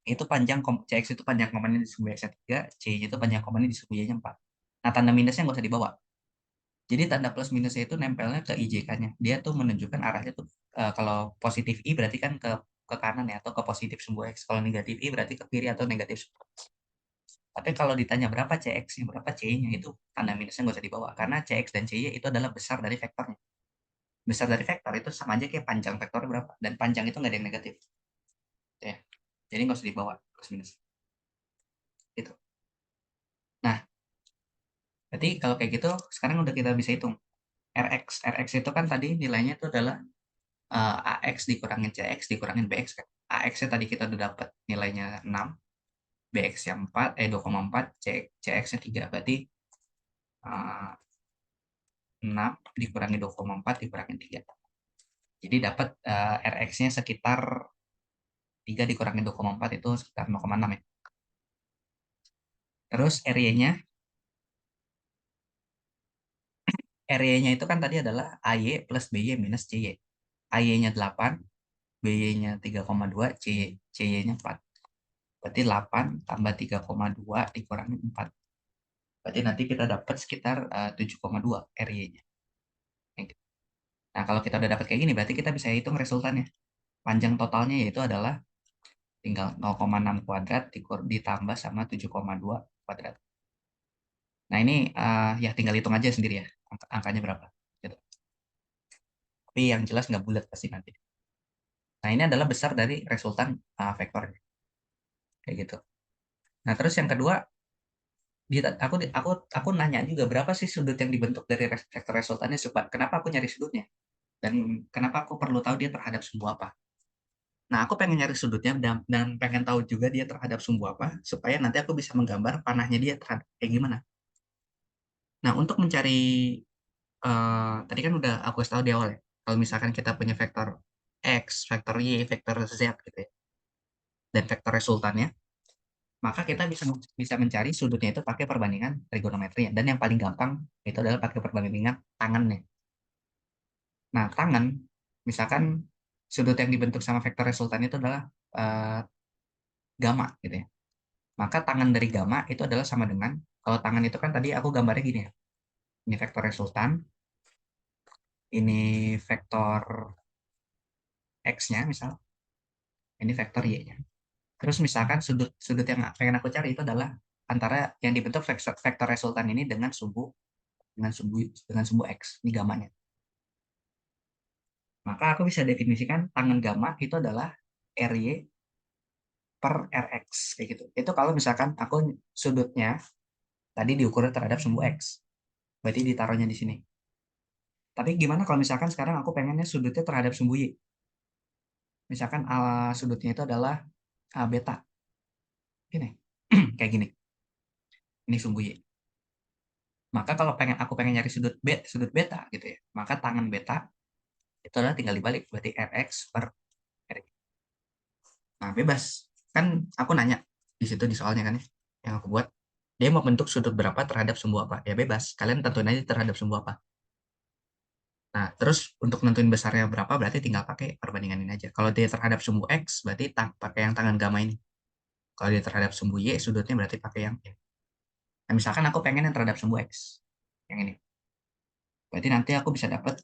Itu panjang CX itu panjang komponen di sumbu X-nya 3, C-nya itu panjang komponen di sumbu Y-nya 4. Nah, tanda minusnya nggak usah dibawa. Jadi tanda plus minusnya itu nempelnya ke IJK-nya. Dia tuh menunjukkan arahnya tuh, kalau positif I berarti kan ke kanan ya, atau ke positif sumbu X. Kalau negatif I berarti ke kiri atau negatif sumbu X. Tapi kalau ditanya berapa CX-nya, berapa C-nya, itu tanda minusnya nggak usah dibawa. Karena CX dan CY itu adalah besar dari vektornya. Besar dari vektor itu sama aja kayak panjang vektornya berapa. Dan panjang itu nggak ada yang negatif. Ya. Jadi nggak usah dibawa plus minus. Itu. Nah, berarti kalau kayak gitu, sekarang udah kita bisa hitung. RX. RX itu kan tadi nilainya itu adalah AX dikurangin CX dikurangin BX kan. AX-nya tadi kita udah dapat nilainya 6, BX-nya 4, 2,4, CX-nya 3. Berarti 6 dikurangi 2,4 dikurangi 3. Jadi dapat RX-nya sekitar 3 dikurangi 2,4 itu sekitar 0,6 ya. Terus area-nya itu kan tadi adalah AY plus BY minus CY. AY-nya 8, BY-nya 3,2, CY-nya 4. Berarti 8 tambah 3,2 dikurangi 4. Berarti nanti kita dapat sekitar 7,2 area-nya. Nah, kalau kita udah dapat kayak gini, berarti kita bisa hitung resultannya. Panjang totalnya yaitu adalah tinggal 0,6 kuadrat ditambah sama 7,2 kuadrat. Nah, ini ya tinggal hitung aja sendiri ya, angkanya berapa. Gitu. Tapi yang jelas nggak bulat pasti nanti. Nah, ini adalah besar dari resultan vektornya. Kayak gitu. Nah, terus yang kedua, aku nanya juga berapa sih sudut yang dibentuk dari vektor resultannya, sebab kenapa aku nyari sudutnya dan kenapa aku perlu tahu dia terhadap sumbu apa. Nah, aku pengen nyari sudutnya dan pengen tahu juga dia terhadap sumbu apa supaya nanti aku bisa menggambar panahnya dia terhadap kayak gimana. Nah, untuk mencari tadi kan udah aku kasih tahu di awal ya. Kalau misalkan kita punya vektor X, vektor Y, vektor Z gitu ya, dan vektor resultannya, maka kita bisa mencari sudutnya itu pakai perbandingan trigonometri. Dan yang paling gampang itu adalah pakai perbandingan tangannya. Nah, tangan, misalkan sudut yang dibentuk sama vektor resultan itu adalah eh, gamma gitu ya. Maka tangan dari gamma itu adalah sama dengan, kalau tangan itu kan tadi aku gambarnya gini ya. Ini vektor resultan, ini vektor X-nya misal, ini vektor Y-nya. Terus misalkan sudut sudut yang pengen aku cari itu adalah antara yang dibentuk vektor resultan ini dengan sumbu X, ini gamanya. Maka aku bisa definisikan tangan gamma itu adalah RY per RX kayak gitu. Itu kalau misalkan aku sudutnya tadi diukur terhadap sumbu X. Berarti ditaruhnya di sini. Tapi gimana kalau misalkan sekarang aku pengennya sudutnya terhadap sumbu Y? Misalkan sudutnya itu adalah beta. Gini. Kayak gini. Ini sumbu Y. Maka kalau aku pengen nyari sudut beta gitu ya. Maka tangan beta itu adalah tinggal dibalik. Berarti RX per RY. Nah, bebas. Kan aku nanya di situ di soalnya kan ya. Yang aku buat. Dia mau bentuk sudut berapa terhadap sumbu apa? Ya bebas. Kalian tentuin aja terhadap sumbu apa. Nah, terus untuk nentuin besarnya berapa berarti tinggal pakai perbandingan ini aja. Kalau dia terhadap sumbu X berarti pakai yang tangan gamma ini. Kalau dia terhadap sumbu Y sudutnya berarti pakai yang Y. Nah, misalkan aku pengen yang terhadap sumbu X. Yang ini. Berarti nanti aku bisa dapat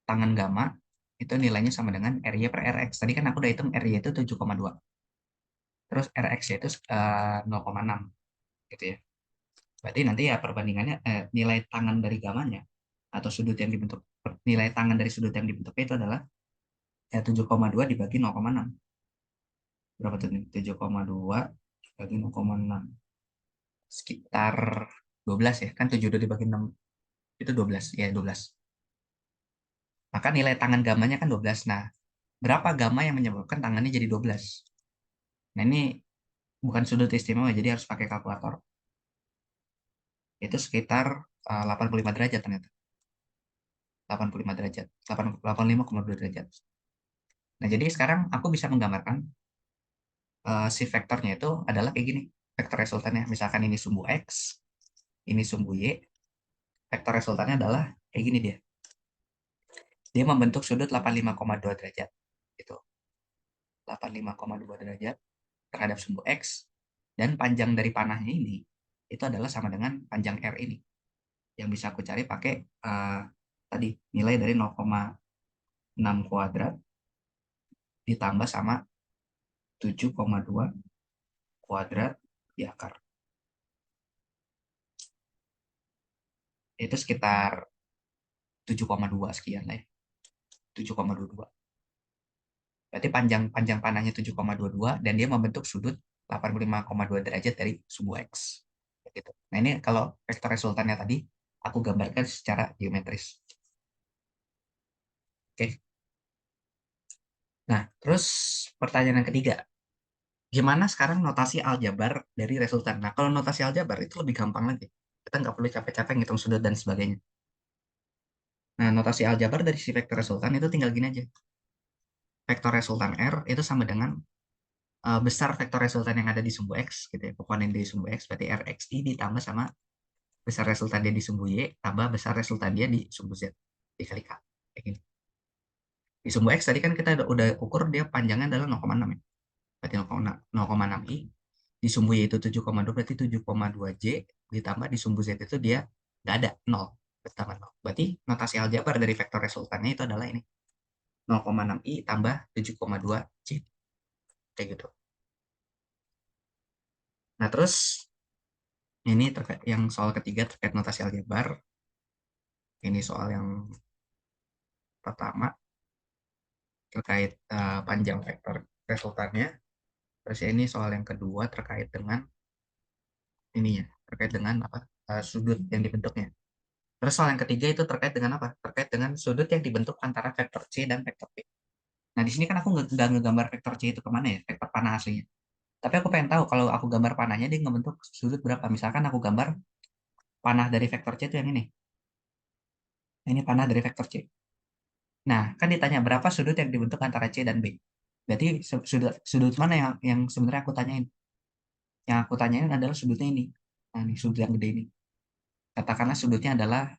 tangan gamma itu nilainya sama dengan RY per RX. Tadi kan aku udah hitung RY itu 7,2. Terus RX itu 0,6 gitu ya. Berarti nanti ya perbandingannya nilai tangan dari gamanya atau sudut yang dibentuk nilai tangan dari sudut yang dibentuk itu adalah ya 7,2 dibagi 0,6. Berapa tuh nih? 7,2 dibagi 0,6. Sekitar 12 ya. Kan 72 dibagi 6 itu 12. Ya 12. Maka nilai tangan gamanya kan 12. Nah, berapa gamma yang menyebabkan tangannya jadi 12? Nah, ini bukan sudut istimewa, jadi harus pakai kalkulator. Itu sekitar 85 derajat ternyata. 85 derajat. 85,2 derajat. Nah, jadi sekarang aku bisa menggambarkan si vektornya itu adalah kayak gini. Vektor resultannya. Misalkan ini sumbu X, ini sumbu Y. Vektor resultannya adalah kayak gini dia. Dia membentuk sudut 85,2 derajat. Gitu. 85,2 derajat terhadap sumbu X. Dan panjang dari panahnya ini, itu adalah sama dengan panjang R ini. Yang bisa aku cari pakai tadi nilai dari 0,6 kuadrat ditambah sama 7,2 kuadrat di akar. Itu sekitar 7,2 sekian lah ya. 7,22. Berarti panjang panjang panahnya 7,22 dan dia membentuk sudut 85,2 derajat dari sumbu X. Gitu. Nah, ini kalau vektor resultannya tadi aku gambarkan secara geometris. Oke. Nah, terus pertanyaan yang ketiga, gimana sekarang notasi aljabar dari resultan? Nah, kalau notasi aljabar itu lebih gampang lagi. Kita nggak perlu capek-capek ngitung sudut dan sebagainya. Nah, notasi aljabar dari si vektor resultan itu tinggal gini aja. Vektor resultan R itu sama dengan besar vektor resultan yang ada di sumbu X gitu ya, komponen di sumbu X berarti RXI ditambah sama besar resultan dia di sumbu Y tambah besar resultan dia di sumbu Z dikali K kayak gini. Di sumbu X tadi kan kita udah ukur dia panjangnya adalah 0,6 ya, berarti 0,6 I. Di sumbu Y itu 7,2 berarti 7,2 J ditambah di sumbu Z itu dia nggak ada 0 bertambah 0. Berarti notasi aljabar dari vektor resultannya itu adalah ini 0,6 I tambah 7,2 J kayak gitu. Nah, terus ini terkait yang soal ketiga terkait notasi aljabar. Ini soal yang pertama terkait panjang vektor resultannya. Terus ini soal yang kedua terkait dengan ininya, terkait dengan apa? Sudut yang dibentuknya. Terus soal yang ketiga itu terkait dengan apa? Terkait dengan sudut yang dibentuk antara vektor C dan vektor B. Nah, di sini kan aku nggak ngegambar vektor C itu kemana ya, vektor panah aslinya. Tapi aku pengen tahu kalau aku gambar panahnya dia ngebentuk sudut berapa. Misalkan aku gambar panah dari vektor C itu yang ini. Nah, ini panah dari vektor C. Nah, kan ditanya berapa sudut yang dibentuk antara C dan B. Berarti sudut sudut mana yang sebenarnya aku tanyain? Yang aku tanyain adalah sudutnya ini. Nah, ini sudut yang gede ini. Katakanlah sudutnya adalah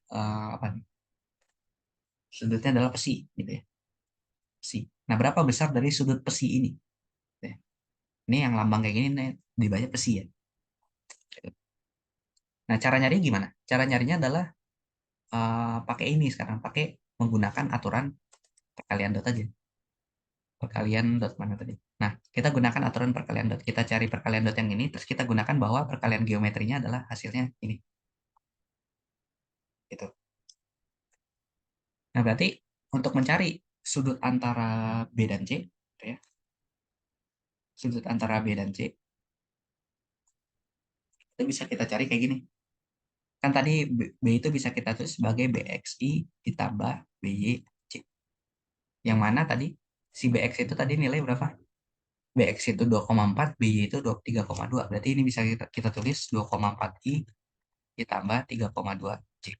apa nih? Sudutnya adalah pesi, gitu ya. Pesi. Nah, berapa besar dari sudut pesi ini? Gitu ya. Ini yang lambang kayak gini nih, dibaca pesi ya. Nah, cara nyari gimana? Cara nyarinya adalah pakai ini sekarang, pakai menggunakan aturan perkalian dot aja. Perkalian dot mana tadi? Nah, kita gunakan aturan perkalian dot. Kita cari perkalian dot yang ini, terus kita gunakan bahwa perkalian geometrinya adalah hasilnya ini. Gitu. Nah, berarti untuk mencari sudut antara B dan C, gitu ya, sudut antara B dan C, itu bisa kita cari kayak gini. Kan tadi B itu bisa kita tulis sebagai BXI ditambah BYC. Yang mana tadi si BX itu tadi nilai berapa? BX itu 2,4, BY itu 3,2. Berarti ini bisa kita tulis 2,4 I ditambah 3,2 C.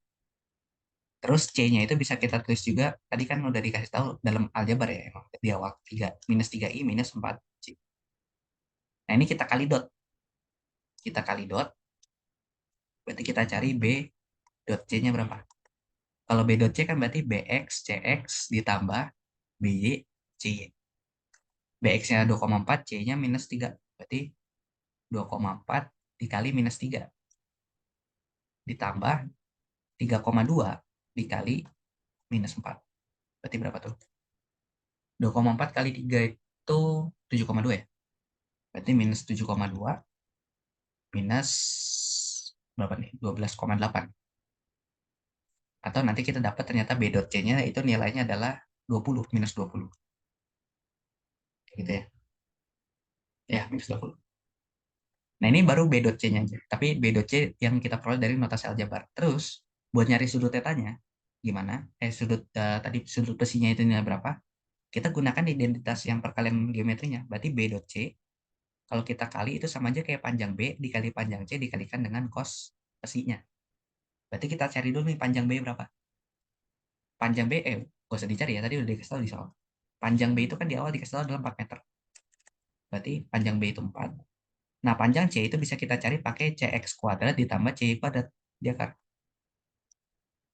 Terus C-nya itu bisa kita tulis juga, tadi kan udah dikasih tahu dalam aljabar ya, emang di awal 3, minus 3I minus 4 C. Nah, ini kita kali dot. Kita kali dot, berarti kita cari B dot C-nya berapa. Kalau B dot C kan berarti BX, CX ditambah BY, CY. BX-nya 2,4, C-nya minus 3. Berarti 2,4 dikali minus 3. Ditambah 3,2 dikali minus 4. Berarti berapa tuh? 2,4 kali 3 itu 7,2 ya? Berarti minus 7,2 minus berapa nih? 12,8. Atau nanti kita dapat ternyata B dot C-nya itu nilainya adalah 20, minus 20. Gitu ya. Ya, minus 20. Nah, ini baru B dot C-nya aja. Tapi B dot C yang kita peroleh dari notasi aljabar. Terus, buat nyari sudut tetanya, gimana? Tadi sudut besinya itu nilai berapa? Kita gunakan identitas yang perkalian geometrinya. Berarti B dot C, kalau kita kali itu sama aja kayak panjang B dikali panjang C dikalikan dengan cos besinya. Berarti kita cari dulu nih panjang B berapa. Panjang B, gak usah dicari ya, tadi udah dikasih tahu di soal. Panjang B itu kan di awal dikasih tahu adalah 4 meter. Berarti panjang B itu 4. Nah, panjang C itu bisa kita cari pakai CX kuadrat ditambah C kuadrat. Dia kan.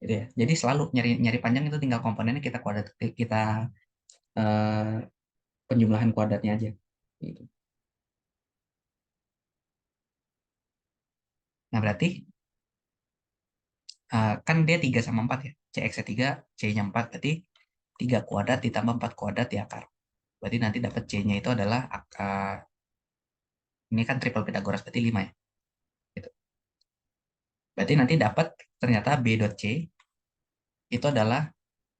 Gitu ya. Jadi selalu nyari nyari panjang itu tinggal komponennya kita kuadrat, kita eh, penjumlahan kuadratnya aja. Gitu. Nah, berarti kan dia 3 sama 4 ya. CX-nya 3, C-nya 4. Berarti 3 kuadrat ditambah 4 kuadrat di akar. Berarti nanti dapat C-nya itu adalah ini kan triple Pythagoras berarti 5 ya. Gitu. Berarti nanti dapat ternyata B dot C itu adalah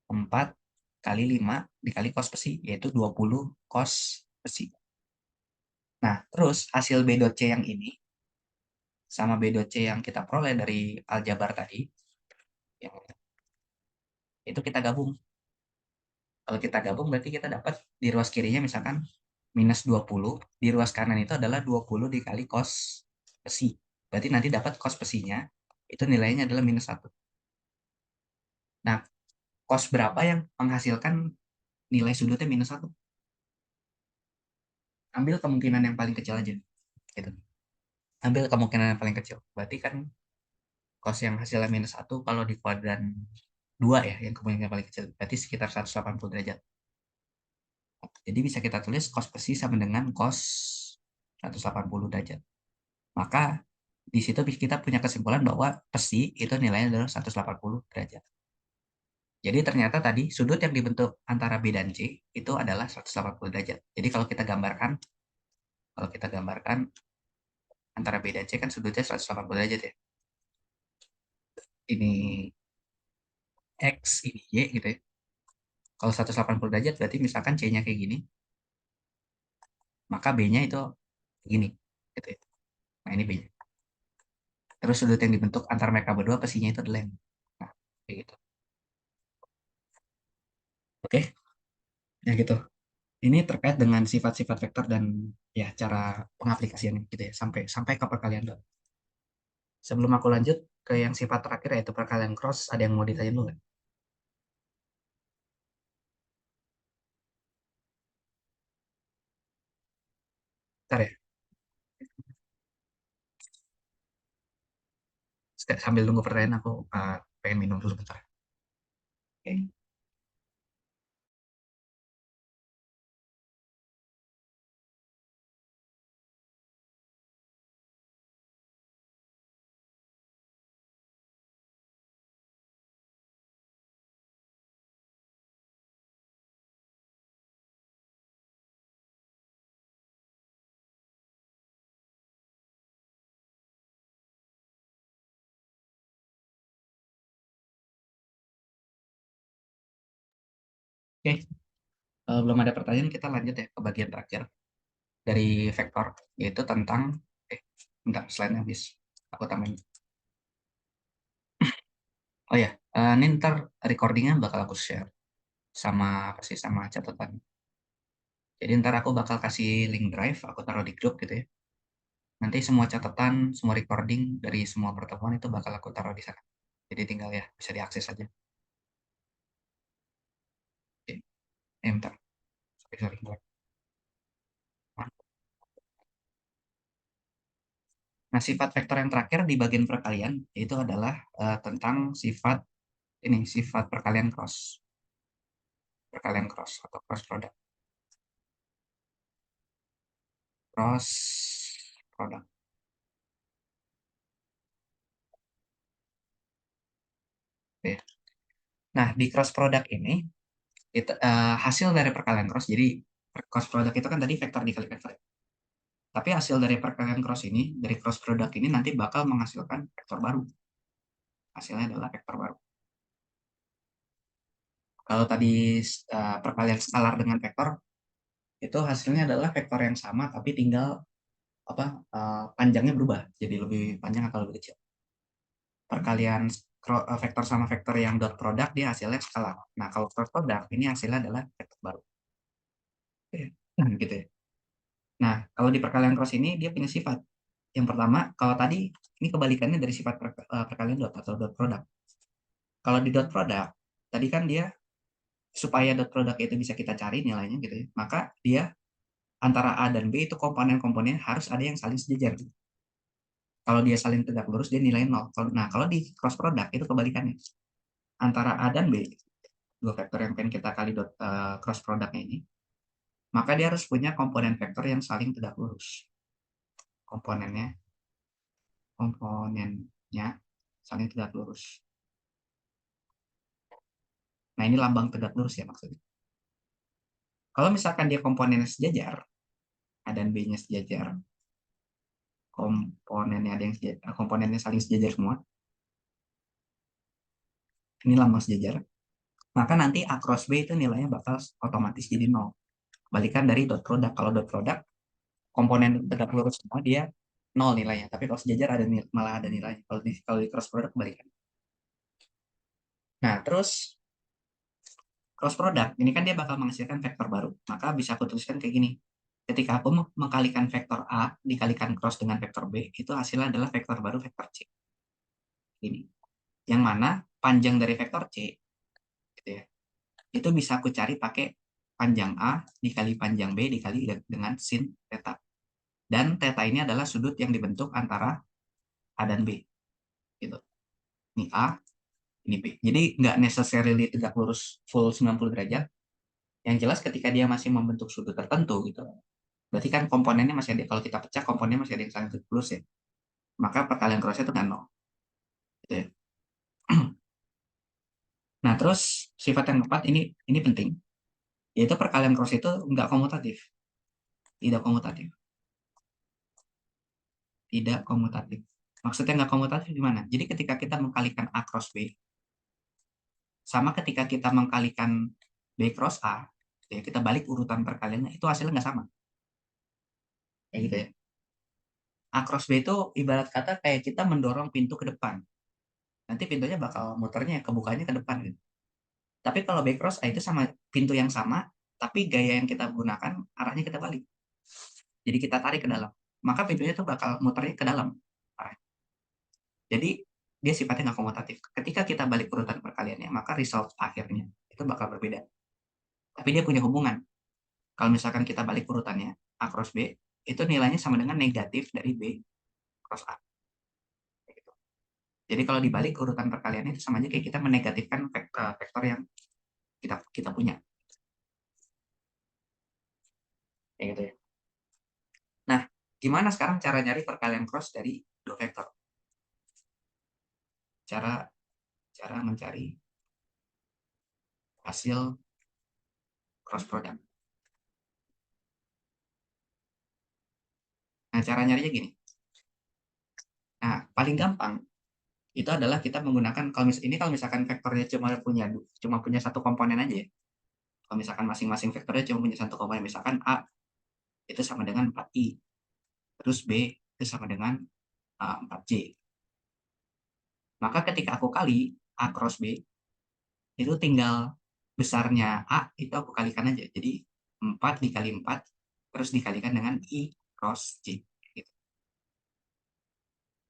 4 kali 5 dikali cos besi, yaitu 20 cos besi. Nah, terus hasil B dot C yang ini sama B dot C yang kita peroleh dari aljabar tadi, yang itu kita gabung. Kalau kita gabung berarti kita dapat di ruas kirinya misalkan minus 20, di ruas kanan itu adalah 20 dikali cos besi. Berarti nanti dapat cos besinya, itu nilainya adalah minus 1. Nah, cos berapa yang menghasilkan nilai sudutnya minus 1? ambil kemungkinan yang paling kecil aja gitu. Ambil kemungkinan yang paling kecil. Berarti kan cos yang hasilnya -1 kalau di kuadran 2 ya, yang kemungkinan paling kecil. Berarti sekitar 180 derajat. Jadi bisa kita tulis cos besi sama dengan cos 180 derajat. Maka di situ kita punya kesimpulan bahwa besi itu nilainya adalah 180 derajat. Jadi ternyata tadi sudut yang dibentuk antara B dan C itu adalah 180 derajat. Jadi kalau kita gambarkan antara B dan C kan sudutnya 180 derajat ya. Ini X, ini Y gitu ya. Kalau 180 derajat berarti misalkan C-nya kayak gini, maka B-nya itu gini gitu ya. Nah, ini B-nya. Terus sudut yang dibentuk antara mereka berdua besinya itu adalah yang nah, kayak gitu. Oke, ya gitu. Ini terkait dengan sifat-sifat vektor dan ya cara pengaplikasiannya gitu ya sampai sampai ke perkalian dot. Sebelum aku lanjut ke yang sifat terakhir yaitu perkalian cross, ada yang mau ditanya dulu nggak? Bentar ya, sambil nunggu pertanyaan aku pengen minum dulu bentar. Oke. Oke, belum ada pertanyaan kita lanjut ya ke bagian terakhir dari vektor yaitu tentang bentar slide-nya habis. Aku tambahin. Oh ya, ini ntar recordingnya bakal aku share sama kasih sama catatan. Jadi ntar aku bakal kasih link drive, aku taruh di grup gitu ya. Nanti semua catatan, semua recording dari semua pertemuan itu bakal aku taruh di sana. Jadi tinggal ya bisa diakses aja. Oke, bentar. Sorry, sorry. Nah, sifat vektor yang terakhir di bagian perkalian itu adalah tentang sifat perkalian cross atau cross product, cross product. Oke. Nah, di cross product ini itu hasil dari perkalian cross. Jadi cross product itu kan tadi vektor dikali vektor. Tapi hasil dari perkalian cross ini, dari cross product ini nanti bakal menghasilkan vektor baru. Hasilnya adalah vektor baru. Kalau tadi perkalian skalar dengan vektor, itu hasilnya adalah vektor yang sama, tapi tinggal apa panjangnya berubah, jadi lebih panjang atau lebih kecil. Perkalian vektor sama vektor yang dot product dia hasilnya skalar. Nah, kalau cross product ini hasilnya adalah vektor baru. Gitu ya. Nah, kalau di perkalian cross ini dia punya sifat. Yang pertama, kalau tadi ini kebalikannya dari sifat perkalian dot atau dot product. Kalau di dot product, tadi kan dia supaya dot product itu bisa kita cari nilainya gitu ya, maka dia antara A dan B itu komponen-komponen harus ada yang saling sejajar. Kalau dia saling tegak lurus, dia nilai 0. Nah, kalau di cross product itu kebalikannya. Antara A dan B, dua vektor yang pengen kita kali cross productnya ini, maka dia harus punya komponen vektor yang saling tegak lurus. Komponennya saling tegak lurus. Nah, ini lambang tegak lurus ya maksudnya. Kalau misalkan dia komponennya sejajar, A dan B-nya sejajar, komponennya saling sejajar semua, ini lambang sejajar, maka nanti A cross B itu nilainya bakal otomatis jadi 0. Balikan dari dot product. Kalau dot product, komponen tegak lurus semua dia 0 nilainya. Tapi kalau sejajar malah ada nilainya. Kalau di cross product kebalikan. Nah, terus cross product, ini kan dia bakal menghasilkan vektor baru. Maka bisa aku tuliskan kayak gini. Ketika aku mengkalikan vektor A dikalikan cross dengan vektor B, itu hasilnya adalah vektor baru vektor C. Ini. Yang mana panjang dari vektor C, gitu ya, itu bisa aku cari pakai panjang A dikali panjang B dikali dengan sin theta. Dan theta ini adalah sudut yang dibentuk antara A dan B. Gitu. Ini A, ini B. Jadi nggak necessarily tegak lurus full 90 derajat. Yang jelas ketika dia masih membentuk sudut tertentu gitu. Berarti kan komponennya masih ada. Kalau kita pecah komponennya masih ada yang saling tegak lurus ya. Maka perkalian crossnya itu kan nol. Gitu ya. Nah, terus sifat yang keempat ini penting, yaitu perkalian cross itu nggak komutatif, tidak komutatif, tidak komutatif. Maksudnya nggak komutatif gimana? Jadi ketika kita mengkalikan A cross B, sama ketika kita mengkalikan B cross A, ya kita balik urutan perkaliannya, itu hasilnya nggak sama. Kayak gitu ya. A cross B itu ibarat kata kayak kita mendorong pintu ke depan. Nanti pintunya bakal muternya, kebukanya ke depan gitu. Tapi kalau B cross A itu sama pintu yang sama, tapi gaya yang kita gunakan arahnya kita balik. Jadi kita tarik ke dalam. Maka pintunya itu bakal muternya ke dalam. Jadi dia sifatnya nggak komutatif. Ketika kita balik urutan perkaliannya, maka result akhirnya itu bakal berbeda. Tapi dia punya hubungan. Kalau misalkan kita balik urutannya A cross B, itu nilainya sama dengan negatif dari B cross A. Gitu. Jadi kalau dibalik urutan perkaliannya itu sama aja kayak kita menegatifkan vektor yang kita punya. Kayak gitu ya. Nah, gimana sekarang cara nyari perkalian cross dari dua vektor? Cara cara mencari hasil cross product. Nah, cara nyarinya gini. Nah, paling gampang itu adalah kita menggunakan kalau misalkan vektornya cuma punya satu komponen aja ya. Kalau misalkan masing-masing vektornya cuma punya satu komponen, misalkan A itu sama dengan 4i, terus B itu sama dengan 4j. Maka ketika aku kali A cross B, itu tinggal besarnya A itu aku kalikan aja. Jadi 4 dikali 4 terus dikalikan dengan I cross J. Gitu.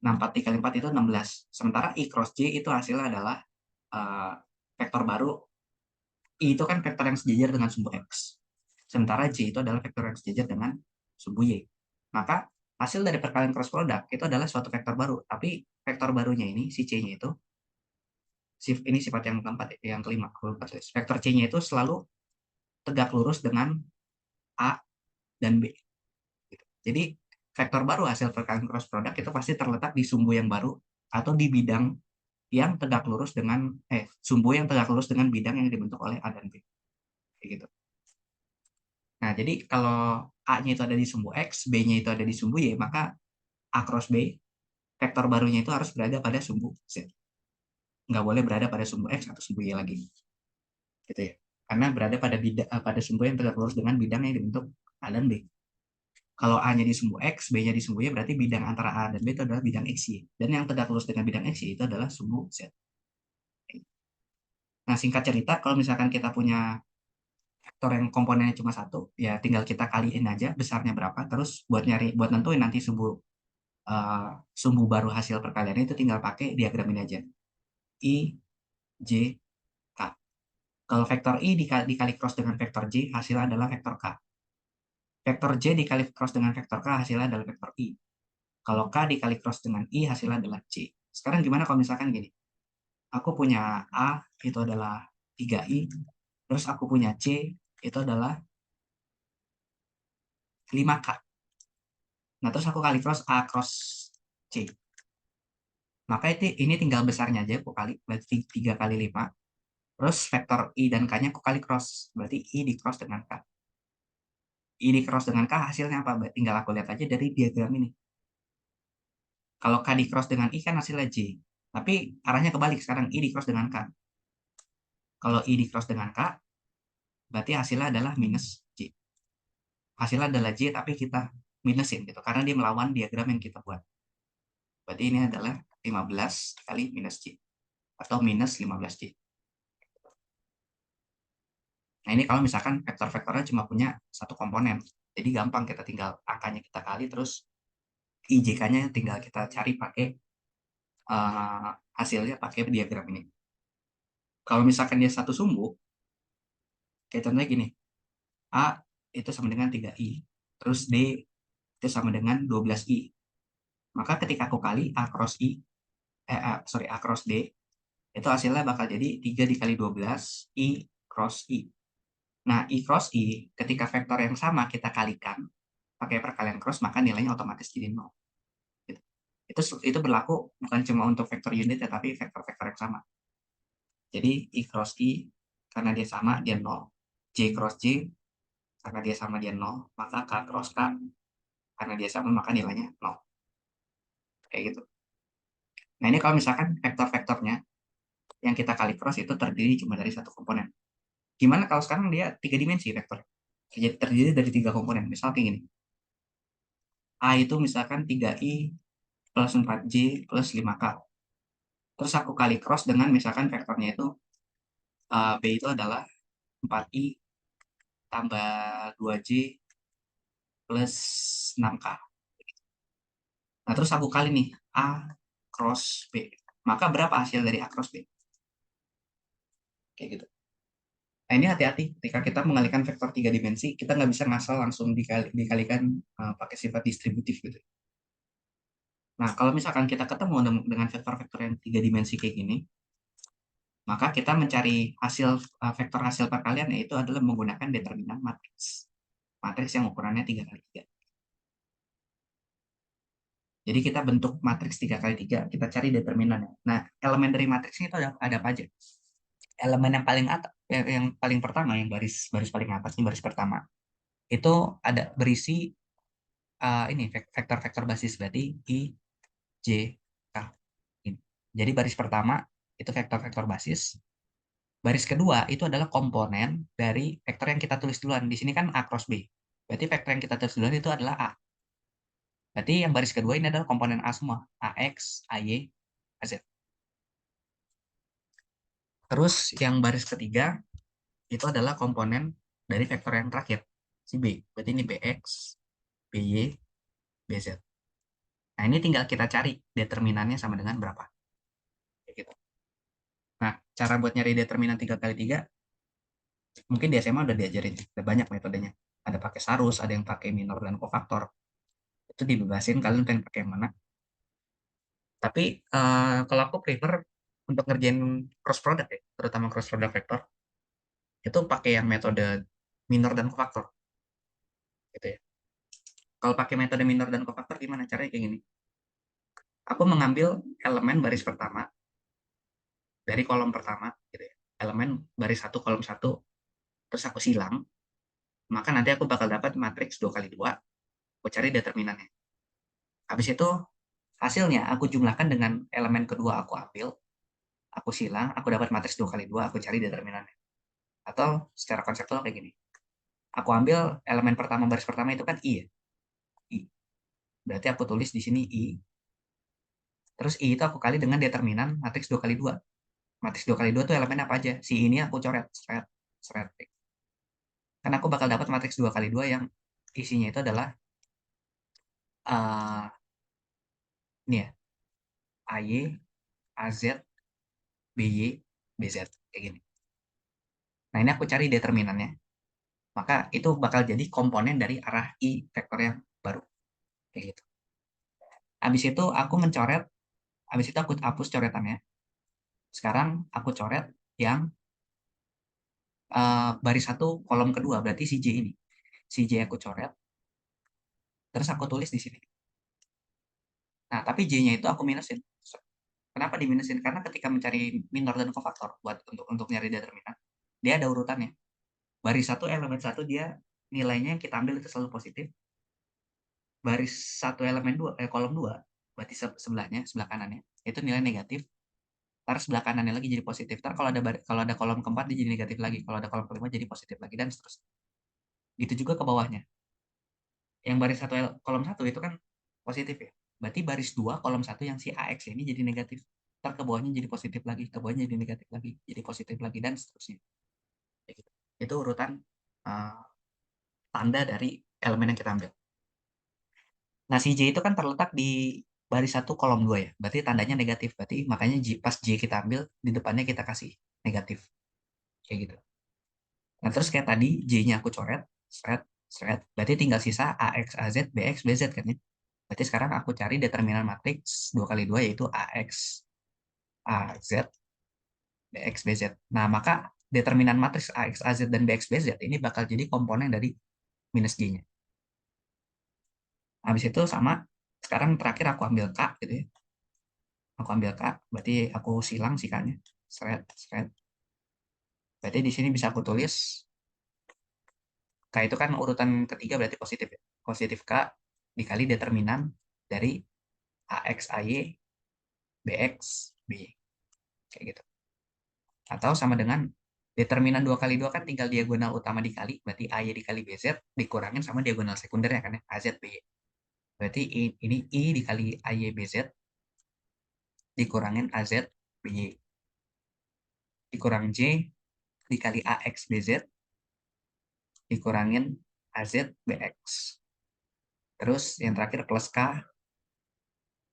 Nah, 4 dikali 4 itu 16. Sementara I cross J itu hasilnya adalah uh, vektor baru. I itu kan vektor yang sejajar dengan sumbu X. Sementara J itu adalah vektor yang sejajar dengan sumbu Y. Maka hasil dari perkalian cross product itu adalah suatu vektor baru. Tapi vektor barunya ini, si C-nya itu, ini sifat yang keempat, yang kelima. Vektor C-nya itu selalu tegak lurus dengan A dan B. Jadi vektor baru hasil perkalian cross product itu pasti terletak di sumbu yang baru atau di bidang yang tegak lurus dengan sumbu yang tegak lurus dengan bidang yang dibentuk oleh A dan B. Kayak gitu. Nah, jadi kalau A-nya itu ada di sumbu X, B-nya itu ada di sumbu Y, maka A cross B, vektor barunya itu harus berada pada sumbu Z. Nggak boleh berada pada sumbu X atau sumbu Y lagi. Gitu ya. Karena berada pada sumbu yang tegak lurus dengan bidang yang dibentuk A dan B. Kalau A-nya di sumbu X, B-nya di sumbu Y, berarti bidang antara A dan B itu adalah bidang XY. Dan yang tegak lurus dengan bidang XY itu adalah sumbu Z. Nah, singkat cerita, kalau misalkan kita punya vektor yang komponennya cuma satu, ya tinggal kita kaliin aja besarnya berapa, terus buat nentuin nanti sumbu baru hasil perkalian itu tinggal pakai diagram ini aja. I, J, K. Kalau vektor I dikali cross dengan vektor J, hasilnya adalah vektor K. Vektor J dikali cross dengan vektor K, hasilnya adalah vektor I. Kalau K dikali cross dengan I, hasilnya adalah J. Sekarang gimana kalau misalkan gini? Aku punya A, itu adalah 3i, terus aku punya C, itu adalah 5K. Nah, terus aku kali cross A cross C. Maka ini tinggal besarnya aja aku kali, berarti 3 kali 5. Terus vektor I dan K-nya aku kali cross, berarti I di cross dengan K. I di cross dengan K hasilnya apa? Tinggal aku lihat aja dari diagram ini. Kalau K di cross dengan I kan hasilnya J. Tapi arahnya kebalik, sekarang I di cross dengan K. Kalau I di cross dengan K, berarti hasilnya adalah minus J. Hasilnya adalah J, tapi kita minusin gitu, karena dia melawan diagram yang kita buat. Berarti ini adalah 15 kali minus J, atau minus 15J. Nah, ini kalau misalkan vektor-vektornya cuma punya satu komponen. Jadi gampang, kita tinggal angkanya kita kali, terus IJK-nya tinggal kita cari pakai hasilnya pakai diagram ini. Kalau misalkan dia satu sumbu, kayak contohnya gini. A itu sama dengan 3I. Terus D itu sama dengan 12I. Maka ketika aku kali A cross I, A cross D, itu hasilnya bakal jadi 3 dikali 12 I cross I. Nah, I cross I, ketika vektor yang sama kita kalikan pakai perkalian cross, maka nilainya otomatis jadi 0. Gitu. Itu berlaku bukan cuma untuk vektor unit ya, tapi vektor-vektor yang sama. Jadi I cross I, karena dia sama, dia 0. J cross J, karena dia sama, dia 0. Maka K cross K, karena dia sama, maka nilainya 0. Kayak gitu. Nah, ini kalau misalkan vektor-vektornya yang kita kali cross itu terdiri cuma dari satu komponen. Gimana kalau sekarang dia tiga dimensi vektor? Terdiri dari tiga komponen. Misal kayak gini. A itu misalkan 3I plus 4J plus 5K. Terus aku kali cross dengan misalkan vektornya itu B itu adalah 4I tambah 2J plus 6K. Nah, terus aku kali nih A cross B. Maka berapa hasil dari A cross B? Kayak gitu. Nah, ini hati-hati ketika kita mengalihkan vektor tiga dimensi, kita nggak bisa ngasal langsung dikalikan pakai sifat distributif gitu. Nah, kalau misalkan kita ketemu dengan vektor-vektor yang tiga dimensi kayak gini, maka kita mencari hasil vektor hasil perkalian yaitu adalah menggunakan determinan matriks. Matriks yang ukurannya 3 kali 3. Jadi kita bentuk matriks 3 kali 3, kita cari determinannya. Nah, elemen dari matriksnya itu ada apa aja? Elemen yang paling atas, yang paling pertama, yang baris baris paling atas, ini baris pertama, itu ada berisi ini vektor-vektor basis, berarti I, J, K. Ini. Jadi baris pertama itu vektor-vektor basis. Baris kedua itu adalah komponen dari vektor yang kita tulis duluan. Di sini kan A cross B. Berarti vektor yang kita tulis duluan itu adalah A. Berarti yang baris kedua ini adalah komponen A semua. AX, AY, AZ. Terus yang baris ketiga itu adalah komponen dari vektor yang terakhir, si B. Berarti ini BX, BY, BZ. Nah, ini tinggal kita cari determinannya sama dengan berapa. Kayak gitu. Nah, cara buat nyari determinan 3 kali 3, mungkin di SMA udah diajarin. Ada banyak metodenya. Ada pakai sarus, ada yang pakai minor dan kofaktor. Itu dibebasin, kalian pengen pakai yang mana. Tapi kalau aku prefer untuk ngerjain cross product ya, terutama cross product vektor, itu pakai yang metode minor dan kofaktor. Gitu ya. Kalau pakai metode minor dan kofaktor gimana caranya kayak gini? Aku mengambil elemen baris pertama dari kolom pertama, gitu ya. Elemen baris satu kolom satu, terus aku silang, maka nanti aku bakal dapat matriks 2 kali 2, aku cari determinannya. Habis itu hasilnya aku jumlahkan dengan elemen kedua aku ambil, aku silang, aku dapat matriks 2 kali 2, aku cari determinannya. Atau secara konseptual kayak gini. Aku ambil elemen pertama baris pertama itu kan I ya. I. Berarti aku tulis di sini I. Terus I itu aku kali dengan determinan matriks 2 kali 2. Matriks 2 kali 2 itu elemen apa aja? Si ini aku coret, seret, seret. Kan aku bakal dapat matriks 2 kali 2 yang isinya itu adalah uh, ini ya, AY, AZ, BY, BZ. Kayak gini. Nah, ini aku cari determinannya. Maka itu bakal jadi komponen dari arah I vektor yang baru. Kayak gitu. Habis itu aku mencoret, habis itu aku hapus coretannya. Sekarang aku coret yang baris satu kolom kedua, berarti si J ini. Si J aku coret, terus aku tulis di sini. Nah, tapi J-nya itu aku minusin. Kenapa diminusin? Karena ketika mencari minor dan kofaktor buat untuk nyari determinan, dia ada urutannya. Baris satu elemen satu dia nilainya yang kita ambil itu selalu positif. Baris satu elemen dua kolom dua, berarti sebelahnya, sebelah kanannya itu nilai negatif. Ntar sebelah kanannya lagi jadi positif. Ntar kalau ada kolom keempat dia jadi negatif lagi. Kalau ada kolom kelima jadi positif lagi dan seterusnya. Gitu juga ke bawahnya. Yang baris satu kolom satu itu kan positif ya. Berarti baris dua kolom satu yang si AX ini jadi negatif. Ntar ke bawahnya jadi positif lagi, ke bawahnya jadi negatif lagi, jadi positif lagi dan seterusnya. Kayak gitu. Itu urutan uh, tanda dari elemen yang kita ambil. Nah, si J itu kan terletak di baris satu kolom 2 ya. Berarti tandanya negatif. Berarti makanya pas J kita ambil, di depannya kita kasih negatif. Kayak gitu. Nah, terus kayak tadi, J-nya aku coret. Seret, seret. Berarti tinggal sisa AX, AZ, BX, BZ kan ya. Berarti sekarang aku cari determinan matriks 2 kali 2 yaitu AX, AZ, BX, BZ. Nah, maka determinan matriks AX, AZ, dan BX, BZ ini bakal jadi komponen dari minus G-nya. Habis itu sama, sekarang terakhir aku ambil K gitu ya. Aku ambil K, berarti aku silang si K-nya. Seret, seret. Berarti di sini bisa aku tulis, K itu kan urutan ketiga berarti positif ya. Positif K dikali determinan dari AX, AY, BX, B. Kayak gitu. Atau sama dengan determinan 2 kali 2 kan tinggal diagonal utama dikali, berarti AY dikali BZ dikurangin sama diagonal sekundernya kan ya, AZ, BY. Berarti ini I dikali AY, BZ dikurangin AZ, BY. Dikurang J dikali AX, BZ dikurangin AZ, BX. Terus yang terakhir plus K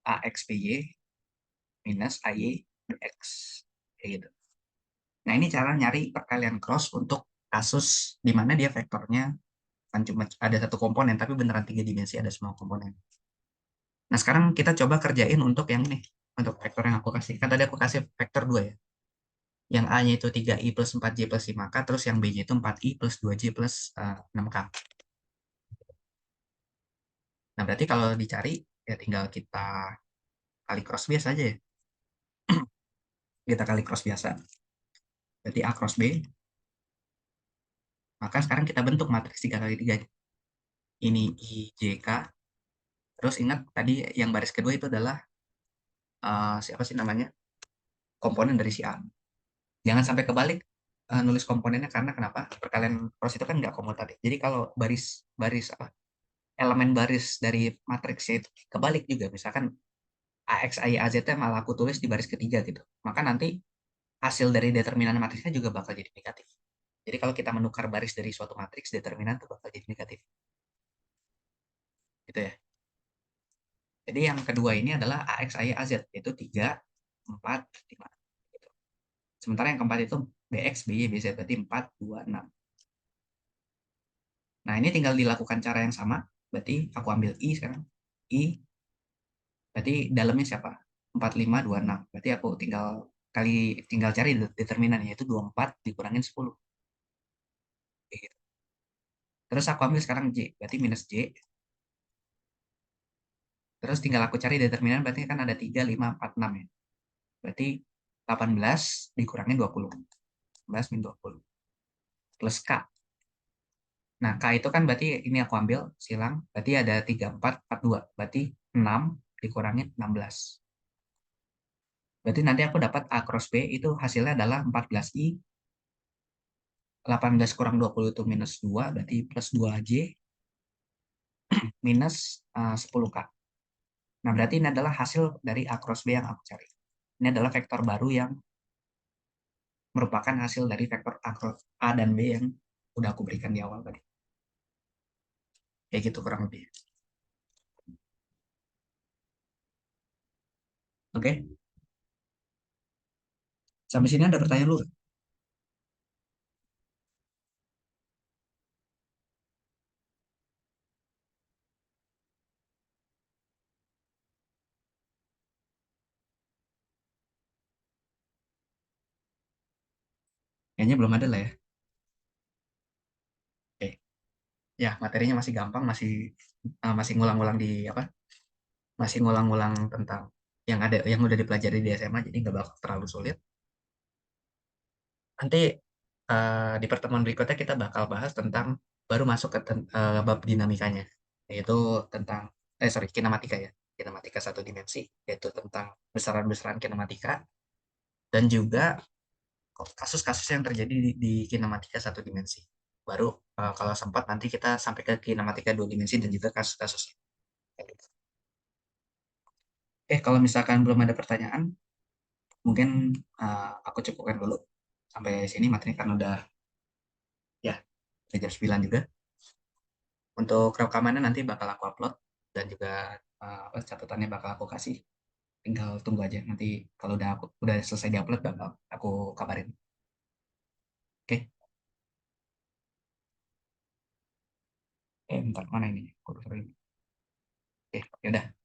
AX, BY minus AY, BX. Kayak gitu. Nah, ini cara nyari perkalian cross untuk kasus di mana dia vektornya kan cuma ada satu komponen, tapi beneran tiga dimensi, ada semua komponen. Nah, sekarang kita coba kerjain untuk yang ini, untuk vektor yang aku kasih. Kan tadi aku kasih vektor 2 ya. Yang A-nya itu 3i plus 4j plus 5k, terus yang B-nya itu 4i plus 2j plus 6k. Nah, berarti kalau dicari, ya tinggal kita kali cross biasa aja ya. Kita kali cross biasa. Berarti A cross B, maka sekarang kita bentuk matriks 3 kali 3. Ini I, J, K. Terus ingat tadi yang baris kedua itu adalah siapa sih namanya? Komponen dari si A. Jangan sampai kebalik nulis komponennya, karena kenapa? Perkalian cross itu kan nggak komutatif. Jadi kalau baris baris apa elemen baris dari matriksnya itu kebalik juga, misalkan AX, Y, AZ malah aku tulis di baris ketiga gitu, maka nanti hasil dari determinan matriksnya juga bakal jadi negatif. Jadi kalau kita menukar baris dari suatu matriks, determinan itu bakal jadi negatif. Gitu ya. Jadi yang kedua ini adalah AX, Y, AZ, yaitu 3, 4, 5. Gitu. Sementara yang keempat itu BX, BY, BZ, berarti 4, 2, 6. Nah, ini tinggal dilakukan cara yang sama. Berarti aku ambil I sekarang. I, berarti dalamnya siapa? 4, 5, 2, 6. Berarti aku tinggal cari determinan, yaitu 24 dikurangin 10. Gitu. Terus aku ambil sekarang J, berarti minus J. Terus tinggal aku cari determinan, berarti kan ada 3, 5, 4, 6 ya. Berarti 18 dikurangin 20. 18 min 20. Plus K. Nah, K itu kan berarti ini aku ambil silang. Berarti ada 3, 4, 4, 2. Berarti 6 dikurangin 16. Berarti nanti aku dapat A cross B itu hasilnya adalah 14I, 18 kurang 20 itu minus 2, berarti plus 2J minus 10K. Nah, berarti ini adalah hasil dari A cross B yang aku cari. Ini adalah vektor baru yang merupakan hasil dari vektor A, cross A dan B yang udah aku berikan di awal tadi. Kayak gitu kurang lebih. Oke, sampai sini ada pertanyaan lu? Kayaknya belum ada lah ya. Oke, ya materinya masih gampang, masih ngulang-ngulang di apa? Masih ngulang-ngulang tentang yang udah dipelajari di SMA, jadi nggak bakal terlalu sulit. Nanti di pertemuan berikutnya kita bakal bahas tentang baru masuk ke bab dinamikanya, yaitu tentang sorry, kinematika ya, kinematika satu dimensi, yaitu tentang besaran-besaran kinematika dan juga kasus-kasus yang terjadi di kinematika satu dimensi. Baru kalau sempat nanti kita sampai ke kinematika dua dimensi dan juga kasus-kasusnya. Oke, kalau misalkan belum ada pertanyaan, mungkin aku cukupkan dulu sampai sini materi kan udah ya jam 9 juga. Untuk rekamannya nanti bakal aku upload dan juga catatannya bakal aku kasih. Tinggal tunggu aja nanti kalau udah selesai diupload bakal aku kabarin. Oke. Bentar mana ini kursor ini. Oke, yaudah.